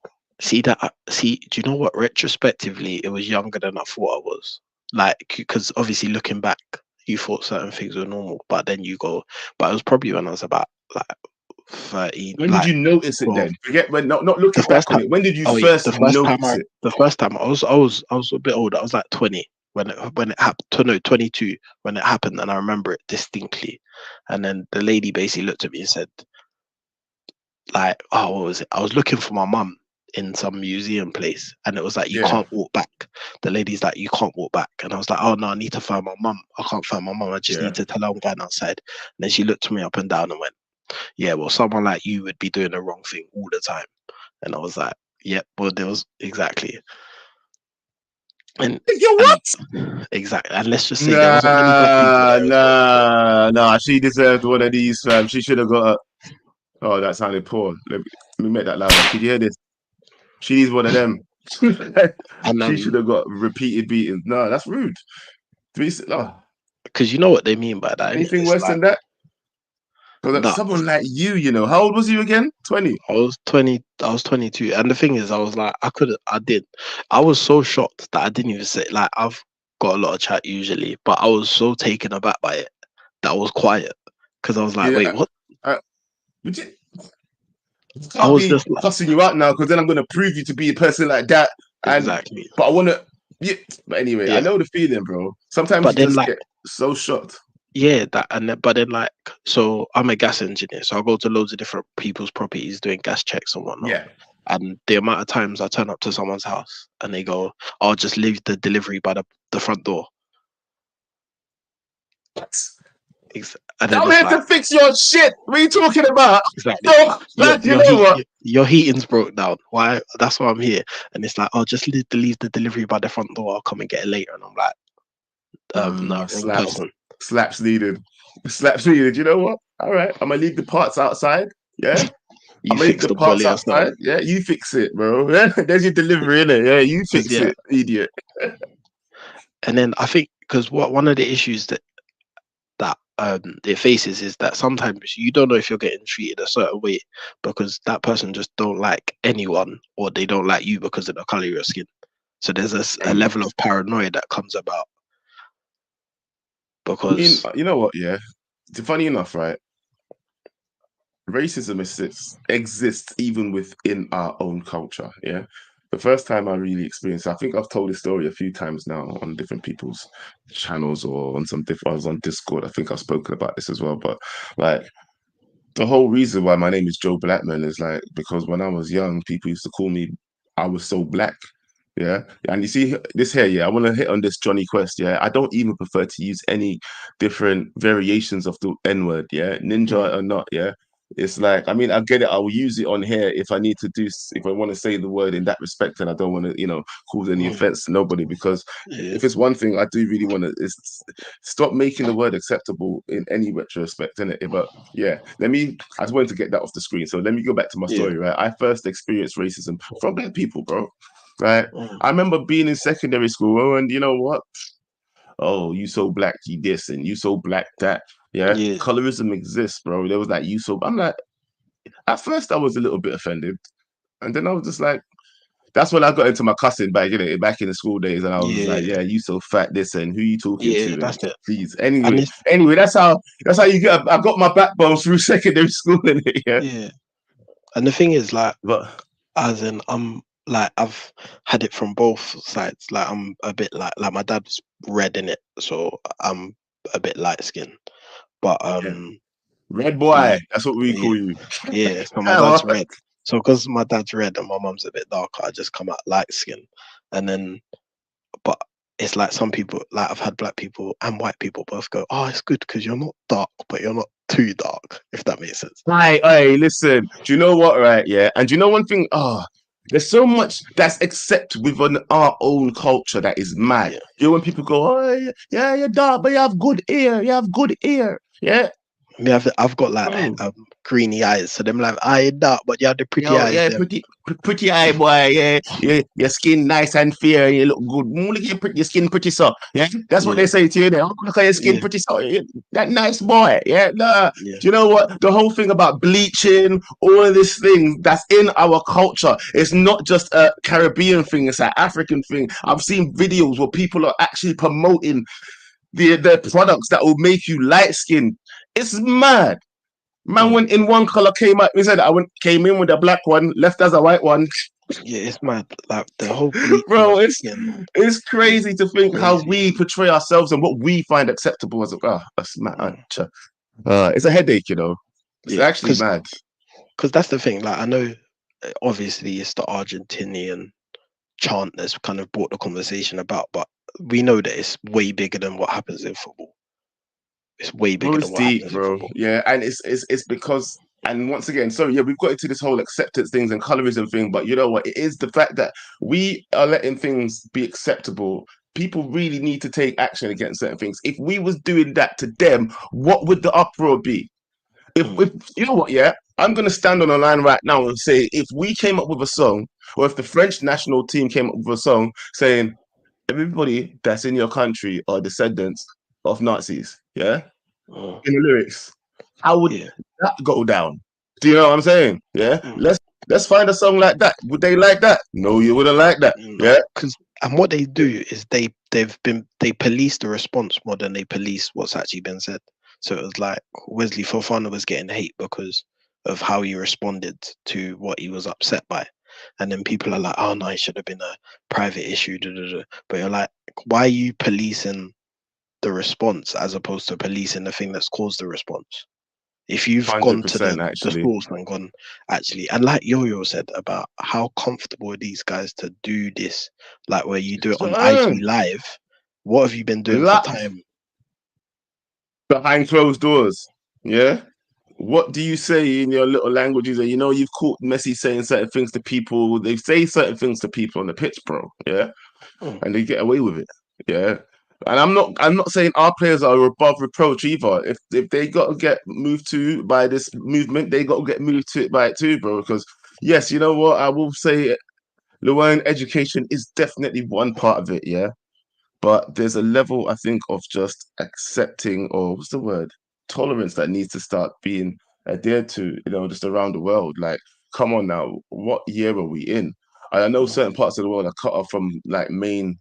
[SPEAKER 6] See, do you know what? Retrospectively, it was younger than I thought I was. Like, because obviously looking back, you thought certain things were normal, but then you go, but it was probably when I was about like 13,
[SPEAKER 3] When did
[SPEAKER 6] like
[SPEAKER 3] you notice it
[SPEAKER 6] 12.
[SPEAKER 3] then? Forget when not
[SPEAKER 6] The
[SPEAKER 3] looking back
[SPEAKER 6] first
[SPEAKER 3] on
[SPEAKER 6] time,
[SPEAKER 3] it. When did you
[SPEAKER 6] oh yeah,
[SPEAKER 3] first notice it?
[SPEAKER 6] the first time I was a bit older. I was like 20 when it happened. No, 22 when it happened, and I remember it distinctly. And then the lady basically looked at me and said, like, oh, what was it? I was looking for my mum, in some museum place, and it was like you
[SPEAKER 3] Yeah.
[SPEAKER 6] can't walk back. The lady's like, you can't walk back, and I was like, oh no, I need to find my mum. I can't find my mum. I just
[SPEAKER 3] Yeah.
[SPEAKER 6] need to tell her I'm going outside. And then she looked me up and down and went, yeah, well, someone like you would be doing the wrong thing all the time. And I was like, yep, well, there was exactly. And
[SPEAKER 3] You what?
[SPEAKER 6] exactly, and let's just say there wasn't many black people there as well.
[SPEAKER 3] Nah. She deserved one of these, fam. She should have got a. Oh, that sounded poor. Let me make that louder. Could you hear this? She needs one of them.
[SPEAKER 6] And
[SPEAKER 3] She should have got repeated beatings. No, that's rude. No.
[SPEAKER 6] because you know what they mean by that.
[SPEAKER 3] Anything
[SPEAKER 6] It's
[SPEAKER 3] worse
[SPEAKER 6] like,
[SPEAKER 3] than that? Because
[SPEAKER 6] Nah.
[SPEAKER 3] someone like you know, how old was you again? 20.
[SPEAKER 6] I was 22, and the thing is, I was like, I was so shocked that I didn't even say, like, I've got a lot of chat usually, but I was so taken aback by it that I was quiet, because I was like,
[SPEAKER 3] Yeah.
[SPEAKER 6] wait, what?
[SPEAKER 3] Would you?
[SPEAKER 6] I
[SPEAKER 3] I
[SPEAKER 6] was
[SPEAKER 3] was
[SPEAKER 6] just like,
[SPEAKER 3] cussing you out now because then I'm gonna prove you to be a person like that. And
[SPEAKER 6] exactly.
[SPEAKER 3] but I wanna. Yeah. But anyway, I
[SPEAKER 6] Yeah.
[SPEAKER 3] know the feeling, bro. Sometimes
[SPEAKER 6] But
[SPEAKER 3] you
[SPEAKER 6] then,
[SPEAKER 3] just
[SPEAKER 6] like,
[SPEAKER 3] get so shocked.
[SPEAKER 6] yeah, but then, like, so I'm a gas engineer, so I go to loads of different people's properties doing gas checks and whatnot.
[SPEAKER 3] Yeah.
[SPEAKER 6] And the amount of times I turn up to someone's house and they go, "I'll just leave the delivery by the front door." And then
[SPEAKER 3] I'm
[SPEAKER 6] it's
[SPEAKER 3] here to
[SPEAKER 6] like,
[SPEAKER 3] fix your shit. What are you talking about?
[SPEAKER 6] exactly.
[SPEAKER 3] No, lad, you know what?
[SPEAKER 6] Your heating's broke down. Why? That's why I'm here. And it's like, I'll just leave the delivery by the front door. I'll come and get it later. And I'm like, no, wrong
[SPEAKER 3] slaps.
[SPEAKER 6] person.
[SPEAKER 3] Slaps needed. Slaps needed. You know what? All right. I'm gonna leave the parts outside. Yeah.
[SPEAKER 6] You
[SPEAKER 3] I'm gonna leave
[SPEAKER 6] fix
[SPEAKER 3] the
[SPEAKER 6] the
[SPEAKER 3] parts
[SPEAKER 6] bully or something.
[SPEAKER 3] outside. Yeah, you fix it, bro. Yeah, there's your delivery, innit? Yeah, you fix
[SPEAKER 6] Yeah.
[SPEAKER 3] it, idiot.
[SPEAKER 6] And then I think because one of the issues that it faces is that sometimes you don't know if you're getting treated a certain way because that person just don't like anyone, or they don't like you because of the color of your skin. So there's a level of paranoia that comes about.
[SPEAKER 3] I mean,
[SPEAKER 6] Because
[SPEAKER 3] you know what? Yeah, funny enough, right? Racism exists even within our own culture. Yeah, the first time I really experienced, I think I've told this story a few times now on different people's channels or on some different. I was on Discord. I think I've spoken about this as well. But like, the whole reason why my name is Joe Blackman is like because when I was young, people used to call me. I was so black. Yeah, and you see this here. Yeah, I want to hit on this Johnny Quest. Yeah, I don't even prefer to use any different variations of the N word. Yeah, ninja or not. Yeah, it's like I mean I get it. I will use it on here if I need to if I want to say the word in that respect, and I don't want to cause any offense to nobody because if it's one thing I do really want to is stop making the word acceptable in any retrospect, innit? But yeah, I just wanted to get that off the screen. So let me go back to my story. Right, I first experienced racism from black people, bro. Right. I remember being in secondary school, and you know what? Oh, you so black, you this, and you so black that. Yeah. Colorism exists, bro. There was like you so. I'm like, at first I was a little bit offended, and then I was just like, that's when I got into my cussing back in the school days, and I was like, yeah, you so fat, this, and who you talking to?
[SPEAKER 6] That's it.
[SPEAKER 3] Please. Anyway, that's how you get. I got my backbone through secondary school, in it.
[SPEAKER 6] Yeah. And the thing is, like,
[SPEAKER 3] but
[SPEAKER 6] as in, like I've had it from both sides. Like I'm a bit like my dad's red in it, so I'm a bit light skinned. But
[SPEAKER 3] red boy, that's what we call you.
[SPEAKER 6] Yeah, so my dad's red. So because my dad's red and my mum's a bit darker, I just come out light skin. And then, but it's like some people, like I've had black people and white people both go, "Oh, it's good because you're not dark, but you're not too dark." If that makes sense.
[SPEAKER 3] Hey, listen. Do you know what? Right? Yeah, and do you know one thing? There's so much that's accepted within our own culture that is mad.
[SPEAKER 6] Yeah.
[SPEAKER 3] You know, when people go, "Oh, yeah, you're dark, but you have good ear. You have good ear." Yeah.
[SPEAKER 6] I've got like greeny eyes, so them like I dark, but you have the pretty eyes.
[SPEAKER 3] Yeah, pretty eye boy. Yeah, your skin nice and fair. You look good. Look at your skin pretty so. Yeah, that's what they say to you. There, look at your skin pretty so. That nice boy. Yeah, Do you know what? The whole thing about bleaching, all of this thing that's in our culture. It's not just a Caribbean thing. It's an African thing. I've seen videos where people are actually promoting the products that will make you light skinned. It's mad. Man went in one color, came out. He said came in with a black one, left as a white one.
[SPEAKER 6] Yeah, it's mad. Like the whole
[SPEAKER 3] bro, it's crazy to think how we portray ourselves and what we find acceptable as that's mad. It's a headache, you know. It's actually mad.
[SPEAKER 6] Because that's the thing. Like I know obviously it's the Argentinian chant that's kind of brought the conversation about, but we know that it's way bigger than what happens in football. It's way
[SPEAKER 3] Bro,
[SPEAKER 6] bigger
[SPEAKER 3] it's
[SPEAKER 6] than what
[SPEAKER 3] deep,
[SPEAKER 6] happens in
[SPEAKER 3] bro.
[SPEAKER 6] football.
[SPEAKER 3] Yeah, and it's because, and once again, so yeah, we've got into this whole acceptance things and colorism thing, but you know what? It is the fact that we are letting things be acceptable. People really need to take action against certain things. If we was doing that to them, what would the uproar be? If you know what, yeah, I'm gonna stand on a line right now and say if we came up with a song, or if the French national team came up with a song saying everybody that's in your country are descendants of Nazis, yeah,
[SPEAKER 6] Mm,
[SPEAKER 3] in the lyrics, how would
[SPEAKER 6] yeah.
[SPEAKER 3] that go down? Do you know what I'm saying? Yeah.
[SPEAKER 6] Mm,
[SPEAKER 3] Let's find a song like that. Would they like that? No, you wouldn't like that.
[SPEAKER 6] no,
[SPEAKER 3] Yeah.
[SPEAKER 6] because and what they do is they police the response more than they police what's actually been said. So it was like Wesley Fofana was getting hate because of how he responded to what he was upset by. And then people are like, oh no, it should have been a private issue. Da, da, da. But you're like, why are you policing the response as opposed to policing the thing that's caused the response? If you've gone to
[SPEAKER 3] 100%
[SPEAKER 6] the
[SPEAKER 3] actually.
[SPEAKER 6] source and gone actually, and like Yo-Yo said about how comfortable are these guys to do this, like where you do it on IG Live, what have you been doing for time?
[SPEAKER 3] Behind closed doors. Yeah. What do you say in your little languages? That you know you've caught Messi saying certain things to people. They say certain things to people on the pitch, bro. Yeah,
[SPEAKER 6] Mm,
[SPEAKER 3] and they get away with it. Yeah. And I'm not saying our players are above reproach either. If they got to get moved to by this movement, they got to get moved to it by it too, bro. Because yes, you know what, I will say, Luan, education is definitely one part of it. Yeah, but there's a level I think of just accepting, or what's the word, tolerance that needs to start being adhered to. You know, just around the world. Like, come on now, what year are we in? I know
[SPEAKER 6] mm,
[SPEAKER 3] certain parts of the world are cut off from like main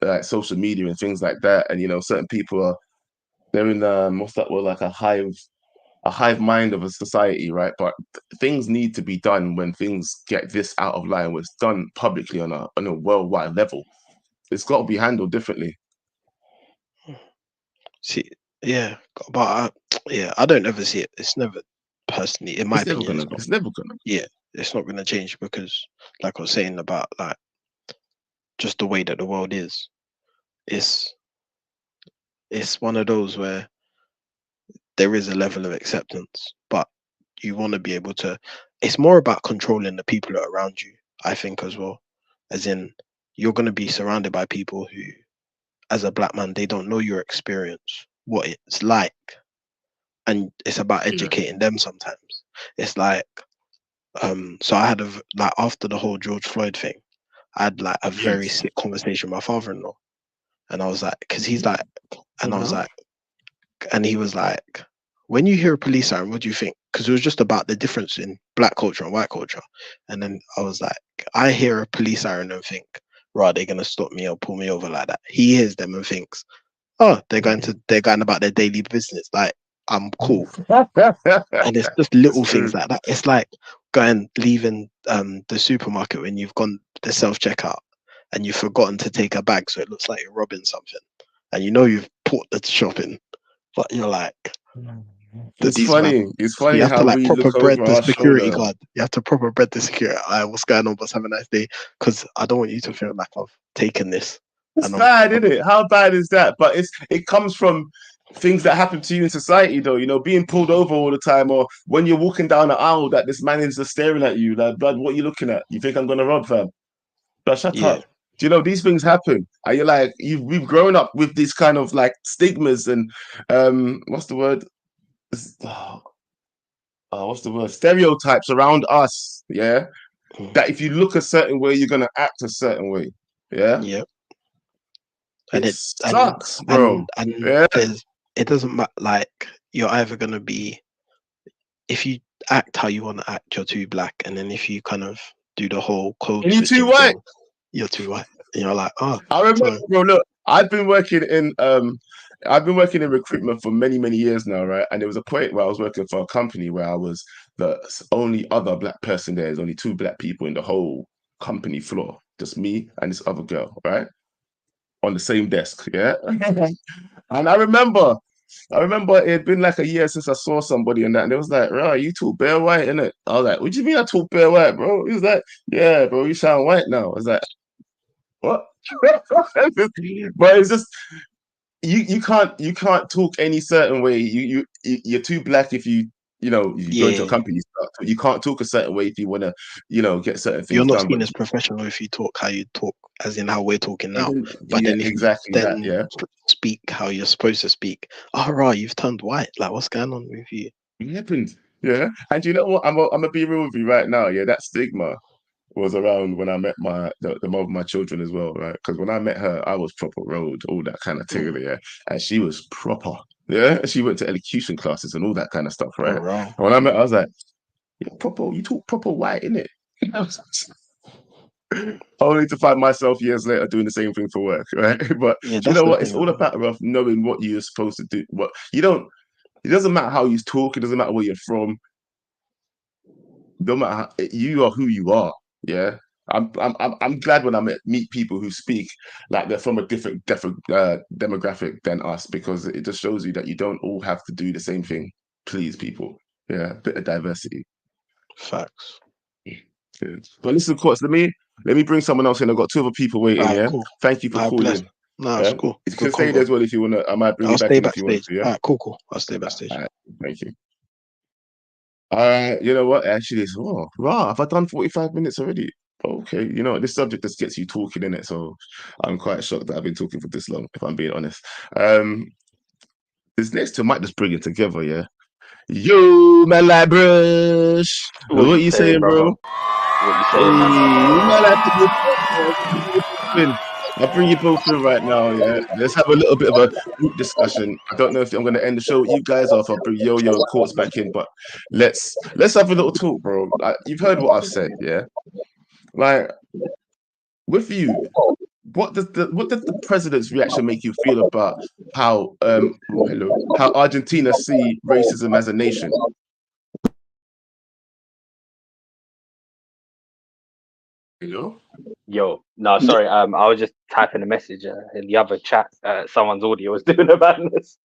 [SPEAKER 3] like social media and things like that. And you know, certain people are they're in what's that word, like a hive mind of a society, right? But things need to be done when things get this out of line, when it's done publicly on a worldwide level. It's got to be handled differently.
[SPEAKER 6] mm. See, yeah, but yeah, I don't ever see it. It's never personally, in my opinion, it's not.
[SPEAKER 3] It's never gonna.
[SPEAKER 6] Yeah, it's not going to change because, like I was saying about like just the way that the world is, it's it's one of those where there is a level of acceptance, but you want to be able to. It's more about controlling the people that are around you, I think, as well. As in, you're going to be surrounded by people who, as a black man, they don't know your experience, what it's like, and it's about
[SPEAKER 3] Yeah.
[SPEAKER 6] educating them. Sometimes it's like, so I had like after the whole George Floyd thing, I had like a very
[SPEAKER 3] Yes.
[SPEAKER 6] sick conversation with my father-in-law, and I was like, because he's like, and I was
[SPEAKER 3] Uh-huh.
[SPEAKER 6] like, and he was like, when you hear a police siren, what do you think? Because it was just about the difference in black culture and white culture. And then I was like, I hear a police siren and think, right, they're gonna stop me or pull me over like that. He hears them and thinks, oh, they're going about their daily business. Like, I'm cool. And it's just
[SPEAKER 3] It's
[SPEAKER 6] little
[SPEAKER 3] true.
[SPEAKER 6] things like that. It's like leaving the supermarket when you've gone the self checkout and you've forgotten to take a bag, so it looks like you're robbing something, and you know you've put the shopping, but you're like, that
[SPEAKER 3] It's
[SPEAKER 6] these man,
[SPEAKER 3] funny. It's
[SPEAKER 6] you
[SPEAKER 3] funny
[SPEAKER 6] have to
[SPEAKER 3] how
[SPEAKER 6] like
[SPEAKER 3] we
[SPEAKER 6] proper
[SPEAKER 3] look
[SPEAKER 6] bread
[SPEAKER 3] over
[SPEAKER 6] the
[SPEAKER 3] our
[SPEAKER 6] security
[SPEAKER 3] shoulder.
[SPEAKER 6] guard. You have to proper bread the security. What's going on? Boss, have a nice day. Because I don't want you to feel like I've taken this.
[SPEAKER 3] It's
[SPEAKER 6] And
[SPEAKER 3] bad, isn't it? How bad is that? But it comes from things that happen to you in society, though. You know, being pulled over all the time, or when you're walking down the aisle, that this man is just staring at you. Like, blood, what are you looking at? You think I'm gonna rob, fam? But shut
[SPEAKER 6] yeah,
[SPEAKER 3] up. Do you know these things happen? And you're like, we've grown up with these kind of like stigmas and what's the word? What's the word? Stereotypes around us. Yeah,
[SPEAKER 6] mm,
[SPEAKER 3] that if you look a certain way, you're gonna act a certain way. Yeah,
[SPEAKER 6] yeah, and
[SPEAKER 3] it
[SPEAKER 6] it and
[SPEAKER 3] sucks, bro.
[SPEAKER 6] and
[SPEAKER 3] Yeah,
[SPEAKER 6] there's it doesn't matter. Like you're either gonna be if you act how you want to act, you're too black, and then if you kind of do the whole code
[SPEAKER 3] and you too
[SPEAKER 6] switching
[SPEAKER 3] white.
[SPEAKER 6] thing, you're too white. And you're like, oh,
[SPEAKER 3] I remember,
[SPEAKER 6] so
[SPEAKER 3] bro. Look, I've been working in recruitment for many, many years now, right? And there was a point where I was working for a company where I was the only other black person there. There's only two black people in the whole company floor, just me and this other girl, right? On the same desk, yeah. And I remember I remember it had been like a year since I saw somebody and that, and it was like, right, you talk bare white, innit? I was like, what do you mean I talk bare white, bro? He was like, yeah, bro, you sound white now. I was like, what? But it's just you can't talk any certain way. You're too black if you go into a
[SPEAKER 6] Yeah,
[SPEAKER 3] company. You can't talk a certain way if you want to get certain
[SPEAKER 6] you're
[SPEAKER 3] things
[SPEAKER 6] not
[SPEAKER 3] done.
[SPEAKER 6] seen
[SPEAKER 3] But
[SPEAKER 6] as professional if you talk how you talk, as in how we're talking
[SPEAKER 3] and
[SPEAKER 6] now.
[SPEAKER 3] then,
[SPEAKER 6] But
[SPEAKER 3] yeah,
[SPEAKER 6] then if you
[SPEAKER 3] exactly that.
[SPEAKER 6] then
[SPEAKER 3] Yeah,
[SPEAKER 6] speak how you're supposed to speak, oh, right, you've turned white. Like, what's going on with you?
[SPEAKER 3] it happened. Yeah, and you know what? I'm gonna be real with you right now. Yeah, that stigma was around when I met the mother of my children as well, right? Because when I met her, I was proper road, all that kind of thing,
[SPEAKER 6] Mm.
[SPEAKER 3] yeah. And she was proper, yeah. She went to elocution classes and all that kind of stuff,
[SPEAKER 6] Oh,
[SPEAKER 3] right?
[SPEAKER 6] wow.
[SPEAKER 3] And when I met her, I was like, "You're proper, you talk proper white, innit?" Only to find myself years later doing the same thing for work, right? But
[SPEAKER 6] Yeah,
[SPEAKER 3] you
[SPEAKER 6] that's
[SPEAKER 3] know
[SPEAKER 6] the
[SPEAKER 3] what? It's
[SPEAKER 6] thing.
[SPEAKER 3] all about of knowing what you're supposed to do. What you don't. It doesn't matter how you talk. It doesn't matter where you're from. No matter you are who you are. Yeah. I'm glad when meet people who speak like they're from a different demographic than us, because it just shows you that you don't all have to do the same thing. Please, people. Yeah, bit of diversity.
[SPEAKER 6] Facts.
[SPEAKER 3] Good. But listen, of course, let me bring someone else in. I've got two other people waiting.
[SPEAKER 6] All right,
[SPEAKER 3] Yeah.
[SPEAKER 6] cool.
[SPEAKER 3] Thank you for
[SPEAKER 6] All right, bless.
[SPEAKER 3] calling.
[SPEAKER 6] Nah, it's
[SPEAKER 3] Yeah.
[SPEAKER 6] cool.
[SPEAKER 3] You can
[SPEAKER 6] Good
[SPEAKER 3] stay there
[SPEAKER 6] convo.
[SPEAKER 3] as well if you wanna. I might bring
[SPEAKER 6] I'll
[SPEAKER 3] you back
[SPEAKER 6] stay
[SPEAKER 3] in if you want
[SPEAKER 6] backstage.
[SPEAKER 3] to. Yeah.
[SPEAKER 6] All right, cool. I'll stay backstage.
[SPEAKER 3] All right. Thank you. You know what? Actually, it's wow. Have I done 45 minutes already? Okay, you know this subject just gets you talking in it, so I'm quite shocked that I've been talking for this long, if I'm being honest. Um, this next two might just bring it together, yeah. Yo, man, like brush.
[SPEAKER 7] What
[SPEAKER 3] What
[SPEAKER 7] you
[SPEAKER 3] you
[SPEAKER 7] saying,
[SPEAKER 3] saying,
[SPEAKER 7] brother?
[SPEAKER 3] bro?
[SPEAKER 7] What you
[SPEAKER 3] Hey,
[SPEAKER 7] saying, man?
[SPEAKER 3] man, like I'll bring you both in right now, yeah. Let's have a little bit of a group discussion. I don't know if I'm gonna end the show with you guys or if I'll bring Yo-Yo and Courts back in, but let's have a little talk, bro. Like, you've heard what I've said, yeah. Like, with you, what does the president's reaction make you feel about how how Argentina see racism as a nation? Hello?
[SPEAKER 7] Yo, no, sorry. I was just typing a message in the other chat. Someone's audio was doing a madness.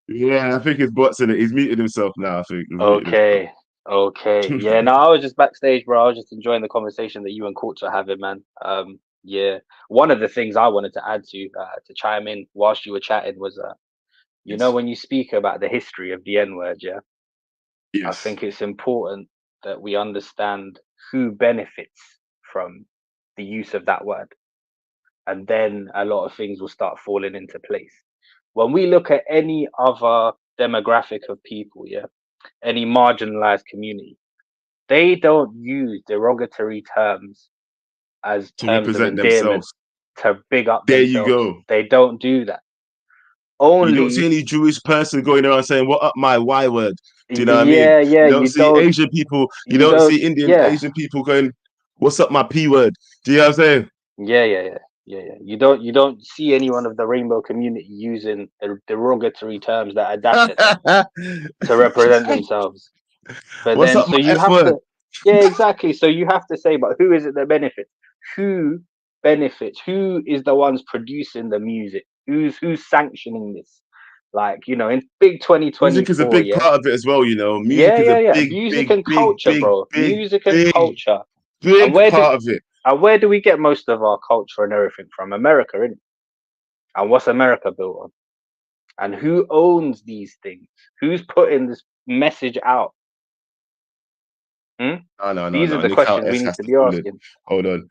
[SPEAKER 3] Yeah, I think his bot's in it. He's muted himself now. I think he's muted himself.
[SPEAKER 7] Okay, okay. Yeah, no, I was just backstage, bro. I was just enjoying the conversation that you and Courts are having, man. Yeah. One of the things I wanted to add to chime in whilst you were chatting was,
[SPEAKER 3] Yes.
[SPEAKER 7] when you speak about the history of the N word, yeah, I
[SPEAKER 3] Yes.
[SPEAKER 7] think it's important that we understand who benefits from the use of that word, and then a lot of things will start falling into place. When we look at any other demographic of people, yeah, any marginalized community, they don't use derogatory terms as
[SPEAKER 3] To
[SPEAKER 7] terms of
[SPEAKER 3] represent
[SPEAKER 7] endearment
[SPEAKER 3] themselves.
[SPEAKER 7] to big up
[SPEAKER 3] There you
[SPEAKER 7] themselves.
[SPEAKER 3] go.
[SPEAKER 7] They don't do that.
[SPEAKER 3] You don't see
[SPEAKER 7] Only,
[SPEAKER 3] any Jewish person going around saying, "What up, my Y word?" Do you know what I mean?
[SPEAKER 7] yeah, yeah,
[SPEAKER 3] You don't see Asian people. You
[SPEAKER 7] you
[SPEAKER 3] don't
[SPEAKER 7] don't,
[SPEAKER 3] see Indian
[SPEAKER 7] yeah,
[SPEAKER 3] Asian people going, "What's up, my P word?" Do you know what I'm saying?
[SPEAKER 7] yeah, yeah, yeah, yeah, yeah. You don't see anyone of the rainbow community using the derogatory terms that are dashed at them to represent themselves. But
[SPEAKER 3] What's
[SPEAKER 7] then,
[SPEAKER 3] up,
[SPEAKER 7] so
[SPEAKER 3] my
[SPEAKER 7] you
[SPEAKER 3] F
[SPEAKER 7] have
[SPEAKER 3] word?
[SPEAKER 7] to, yeah, exactly. So you have to say, but who is it that benefits? Who benefits? Who is the ones producing the music? Who's sanctioning this? Like, in big
[SPEAKER 3] Music is a
[SPEAKER 7] 2024,
[SPEAKER 3] big
[SPEAKER 7] yeah,
[SPEAKER 3] part of it as well. Music
[SPEAKER 7] yeah,
[SPEAKER 3] is
[SPEAKER 7] yeah,
[SPEAKER 3] a
[SPEAKER 7] yeah.
[SPEAKER 3] big,
[SPEAKER 7] Music
[SPEAKER 3] big,
[SPEAKER 7] and
[SPEAKER 3] big,
[SPEAKER 7] culture,
[SPEAKER 3] big,
[SPEAKER 7] bro.
[SPEAKER 3] big,
[SPEAKER 7] Music and
[SPEAKER 3] big,
[SPEAKER 7] culture. And
[SPEAKER 3] big
[SPEAKER 7] where do
[SPEAKER 3] part of it.
[SPEAKER 7] and where do we get most of our culture and everything from? America, innit? And what's America built on? And who owns these things? Who's putting this message out? Hmm?
[SPEAKER 3] No, no, no,
[SPEAKER 7] These are
[SPEAKER 3] no.
[SPEAKER 7] the
[SPEAKER 3] Look how
[SPEAKER 7] questions we
[SPEAKER 3] S
[SPEAKER 7] need
[SPEAKER 3] has
[SPEAKER 7] to
[SPEAKER 3] to
[SPEAKER 7] be
[SPEAKER 3] pull it.
[SPEAKER 7] asking.
[SPEAKER 3] Hold on.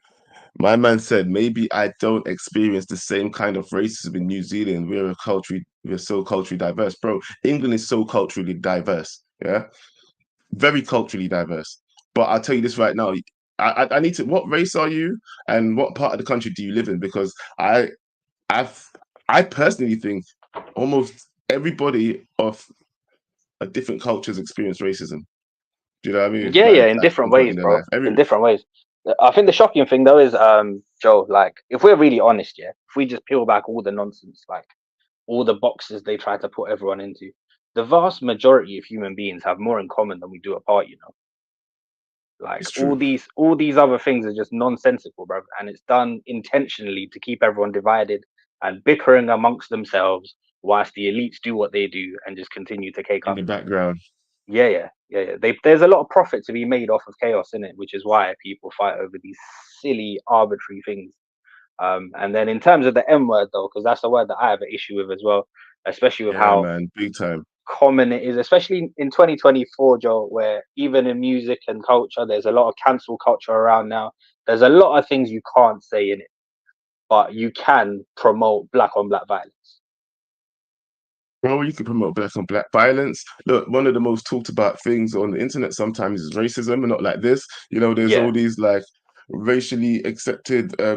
[SPEAKER 3] My man said, maybe I don't experience the same kind of racism in New Zealand. We're so culturally diverse. Bro, England is so culturally diverse. Yeah. Very culturally diverse. But I'll tell you this right now. I need to, what race are you and what part of the country do you live in? Because I've I personally think almost everybody of a different cultures experience racism. Do you know what I mean?
[SPEAKER 7] Yeah,
[SPEAKER 3] Like
[SPEAKER 7] yeah, in
[SPEAKER 3] at
[SPEAKER 7] different
[SPEAKER 3] some point
[SPEAKER 7] ways,
[SPEAKER 3] in their
[SPEAKER 7] bro.
[SPEAKER 3] life.
[SPEAKER 7] In different ways. I think the shocking thing though is, Joe, like, if we're really honest, yeah, if we just peel back all the nonsense, like all the boxes they try to put everyone into, the vast majority of human beings have more in common than we do apart, Like
[SPEAKER 3] It's
[SPEAKER 7] all
[SPEAKER 3] true.
[SPEAKER 7] these other things are just nonsensical, bro. And it's done intentionally to keep everyone divided and bickering amongst themselves whilst the elites do what they do and just continue to cake
[SPEAKER 3] in
[SPEAKER 7] up.
[SPEAKER 3] the background.
[SPEAKER 7] Yeah. There's a lot of profit to be made off of chaos in it, which is why people fight over these silly, arbitrary things. And then in terms of the M word, though, because that's a word that I have an issue with as well, especially with
[SPEAKER 3] Yeah,
[SPEAKER 7] how
[SPEAKER 3] man, big time.
[SPEAKER 7] common it is, especially in 2024, Joe, where even in music and culture, there's a lot of cancel culture around now. There's a lot of things you can't say in it, but you can promote black on black violence.
[SPEAKER 3] Bro, you can promote black on black violence. Look, one of the most talked about things on the internet sometimes is racism, and not like this. You know, there's
[SPEAKER 7] Yeah.
[SPEAKER 3] all these like racially accepted I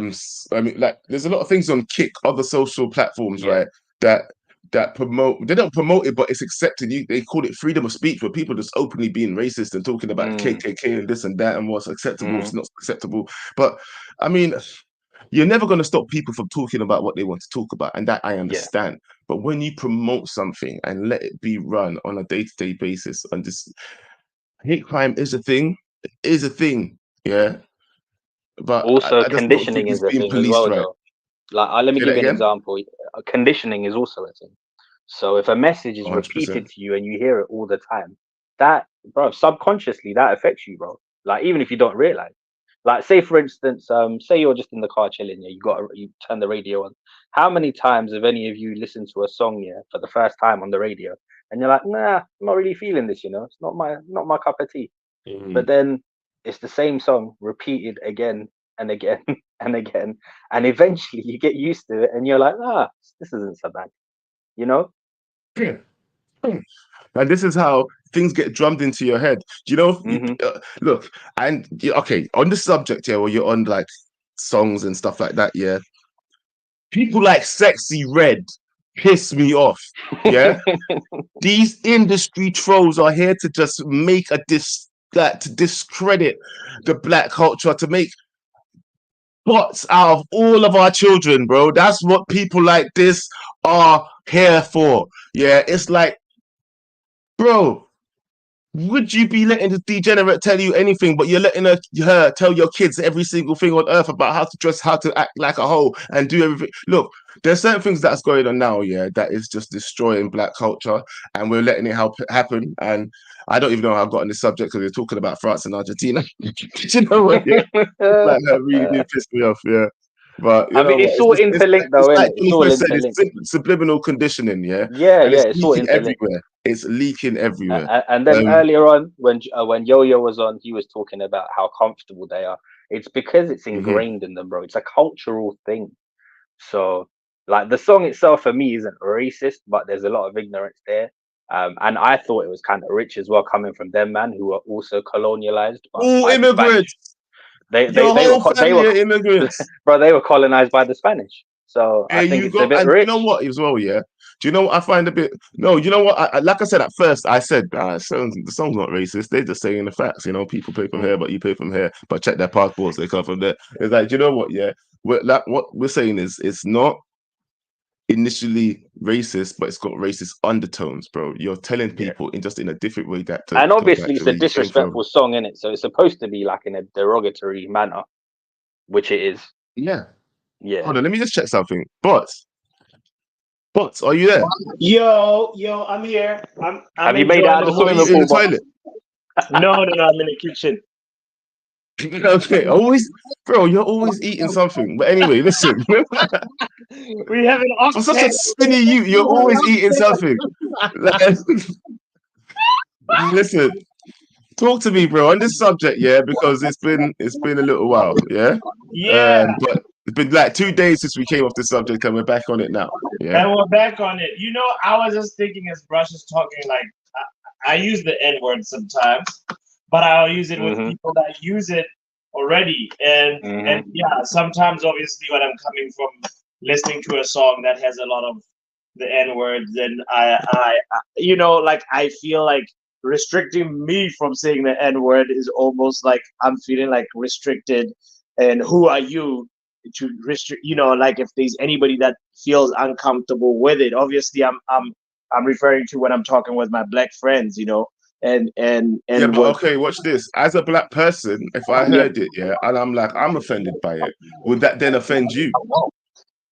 [SPEAKER 3] mean, like there's a lot of things on Kick, other social platforms,
[SPEAKER 7] Yeah.
[SPEAKER 3] right? That promote, they don't promote it, but it's accepted. They call it freedom of speech, where people just openly being racist and talking about KKK and this and that and what's acceptable, what's not acceptable. But I mean, you're never going to stop people from talking about what they want to talk about, and that I understand. But when you promote something and let it be run on a day-to-day basis, and this hate crime is a thing, yeah. But
[SPEAKER 7] Also,
[SPEAKER 3] I just don't think
[SPEAKER 7] conditioning
[SPEAKER 3] it's
[SPEAKER 7] is a
[SPEAKER 3] being
[SPEAKER 7] thing as
[SPEAKER 3] policed
[SPEAKER 7] well,
[SPEAKER 3] right.
[SPEAKER 7] though. Like, let me
[SPEAKER 3] Say
[SPEAKER 7] give
[SPEAKER 3] that
[SPEAKER 7] you an
[SPEAKER 3] again.
[SPEAKER 7] example. Conditioning is also a thing. So if a message is
[SPEAKER 3] 100%.
[SPEAKER 7] repeated to you and you hear it all the time, that, bro, subconsciously that affects you, bro. Like, even if you don't realize. Like, say for instance, say you're just in the car chilling, yeah, you turn the radio on. How many times have any of you listened to a song, yeah, for the first time on the radio, and you're like, nah, I'm not really feeling this, it's not my cup of tea. But then it's the same song repeated again and again and again, and eventually you get used to it, and you're like, this isn't so bad, you know?
[SPEAKER 3] Yeah. And this is how things get drummed into your head. You know, look, and okay, on the subject here, where you're on like songs and stuff like that, yeah. People like Sexy Red piss me off. Yeah, these industry trolls are here to just make to discredit the black culture, to make bots out of all of our children, bro. That's what people like this are here for. Yeah, it's like, bro, would you be letting the degenerate tell you anything, but you're letting her tell your kids every single thing on earth about how to dress, how to act like a hoe, and do everything? Look, there's certain things that's going on now, yeah, that is just destroying black culture, and we're letting it happen. And I don't even know how I got on this subject, because we're talking about France and Argentina. You know what? Yeah, like that really did piss me off. Yeah. But you
[SPEAKER 7] I mean,
[SPEAKER 3] know what?
[SPEAKER 7] it's all interlinked, though,
[SPEAKER 3] it's like
[SPEAKER 7] isn't it? It's all
[SPEAKER 3] Jennifer said,
[SPEAKER 7] interlinked.
[SPEAKER 3] it's subliminal conditioning, yeah,
[SPEAKER 7] Yeah,
[SPEAKER 3] and it's
[SPEAKER 7] it's all
[SPEAKER 3] leaking
[SPEAKER 7] interlinked.
[SPEAKER 3] everywhere. It's leaking everywhere.
[SPEAKER 7] And then earlier on, when Yo-Yo was on, he was talking about how comfortable they are. It's because it's ingrained in them, bro. It's a cultural thing. So, like, the song itself for me isn't racist, but there's a lot of ignorance there. And I thought it was kind of rich as well, coming from them, man, who were also colonialized
[SPEAKER 3] All
[SPEAKER 7] by the Spanish.
[SPEAKER 3] immigrants.
[SPEAKER 7] They
[SPEAKER 3] Your whole
[SPEAKER 7] were
[SPEAKER 3] family are immigrants.
[SPEAKER 7] bro. They were colonized by the Spanish. So
[SPEAKER 3] There
[SPEAKER 7] I think
[SPEAKER 3] you
[SPEAKER 7] it's a
[SPEAKER 3] go.
[SPEAKER 7] bit
[SPEAKER 3] And
[SPEAKER 7] rich.
[SPEAKER 3] you know what as well, yeah? Do you know what I find a bit? No, you know what? Like I said at first, I said the song's not racist. They're just saying the facts. You know, people pay from here, but you pay from here. But check their passports; they come from there. It's like, do you know what? Yeah, what we're saying is it's not initially racist, but it's got racist undertones, bro. You're telling people in a different way that to
[SPEAKER 7] And
[SPEAKER 3] go back
[SPEAKER 7] obviously,
[SPEAKER 3] to
[SPEAKER 7] it's
[SPEAKER 3] where
[SPEAKER 7] a
[SPEAKER 3] you came from.
[SPEAKER 7] disrespectful song, in it, so it's supposed to be like in a derogatory manner, which it is.
[SPEAKER 3] Yeah.
[SPEAKER 7] Yeah.
[SPEAKER 3] Hold on, let me just check something. Bots, are you there?
[SPEAKER 8] Yo, I'm here. I'm
[SPEAKER 7] Have you made it out of the
[SPEAKER 3] What, are
[SPEAKER 7] swimming
[SPEAKER 3] you in
[SPEAKER 7] pool?
[SPEAKER 3] the toilet?
[SPEAKER 8] No, I'm in the kitchen.
[SPEAKER 3] Okay, bro, you're always eating something. But anyway, listen.
[SPEAKER 8] We have an
[SPEAKER 3] For such a skinny you're always eating something. Listen, talk to me, bro, on this subject, yeah, because it's been a little while, yeah. But it's been like 2 days since we came off the subject, and we're back on it now. Yeah,
[SPEAKER 8] and we're back on it. I was just thinking as Brush is talking, like I use the N word sometimes, but I'll use it with people that use it already, and yeah, sometimes obviously when I'm coming from listening to a song that has a lot of the N word, then I like I feel like restricting me from saying the N word is almost like I'm feeling like restricted. And who are you to restrict? Like if there's anybody that feels uncomfortable with it, obviously I'm referring to when I'm talking with my black friends, and
[SPEAKER 3] yeah, but okay, watch this. As a black person, if I heard it, yeah, and I'm like, I'm offended by it, would that then offend you?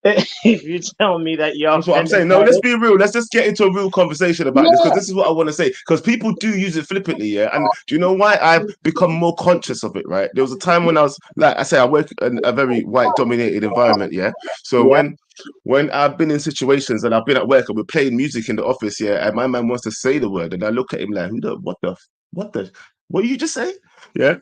[SPEAKER 8] if you tell me that you're
[SPEAKER 3] That's what I'm saying. No, let's be real. Let's just get into a real conversation about this, because this is what I want to say. Because people do use it flippantly, yeah. And do you know why I've become more conscious of it? Right. There was a time when I was, like I say, I work in a very white-dominated environment, yeah. So when I've been in situations and I've been at work and we're playing music in the office, yeah, and my man wants to say the word, and I look at him like, what did you just say? Yeah.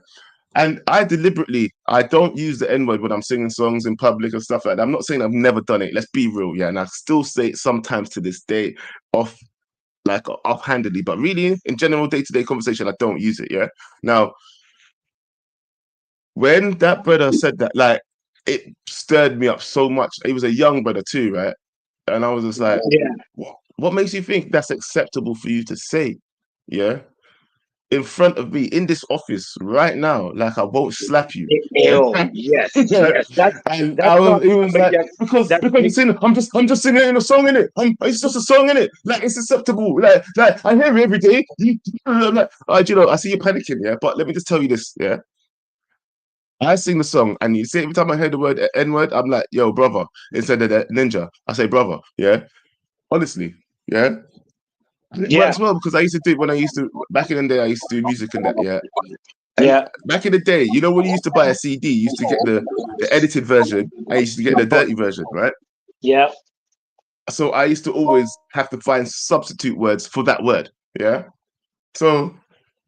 [SPEAKER 3] And I don't use the N-word when I'm singing songs in public and stuff like that. I'm not saying I've never done it. Let's be real, yeah. And I still say it sometimes to this day, offhandedly. But really, in general day-to-day conversation, I don't use it, yeah. Now, when that brother said that, like, it stirred me up so much. He was a young brother too, right? And I was just like, what makes you think that's acceptable for you to say? Yeah. In front of me in this office right now, like I won't slap you.
[SPEAKER 8] Yes. That's
[SPEAKER 3] it was like, because I'm just singing in a song, in it. It's just a song, in it. Like, it's acceptable. Like I hear it every day. I'm like, I see you panicking, yeah. But let me just tell you this, yeah. I sing the song, and you see, every time I hear the word N-word, I'm like, yo, brother. Instead of the ninja, I say brother, yeah. Honestly, yeah. And it works well, because I used to do it when back in the day, I used to do music and that, yeah. And back in the day, you know, when you used to buy a CD, you used to get the edited version, I used to get the dirty version, right?
[SPEAKER 8] Yeah.
[SPEAKER 3] So I used to always have to find substitute words for that word, yeah. So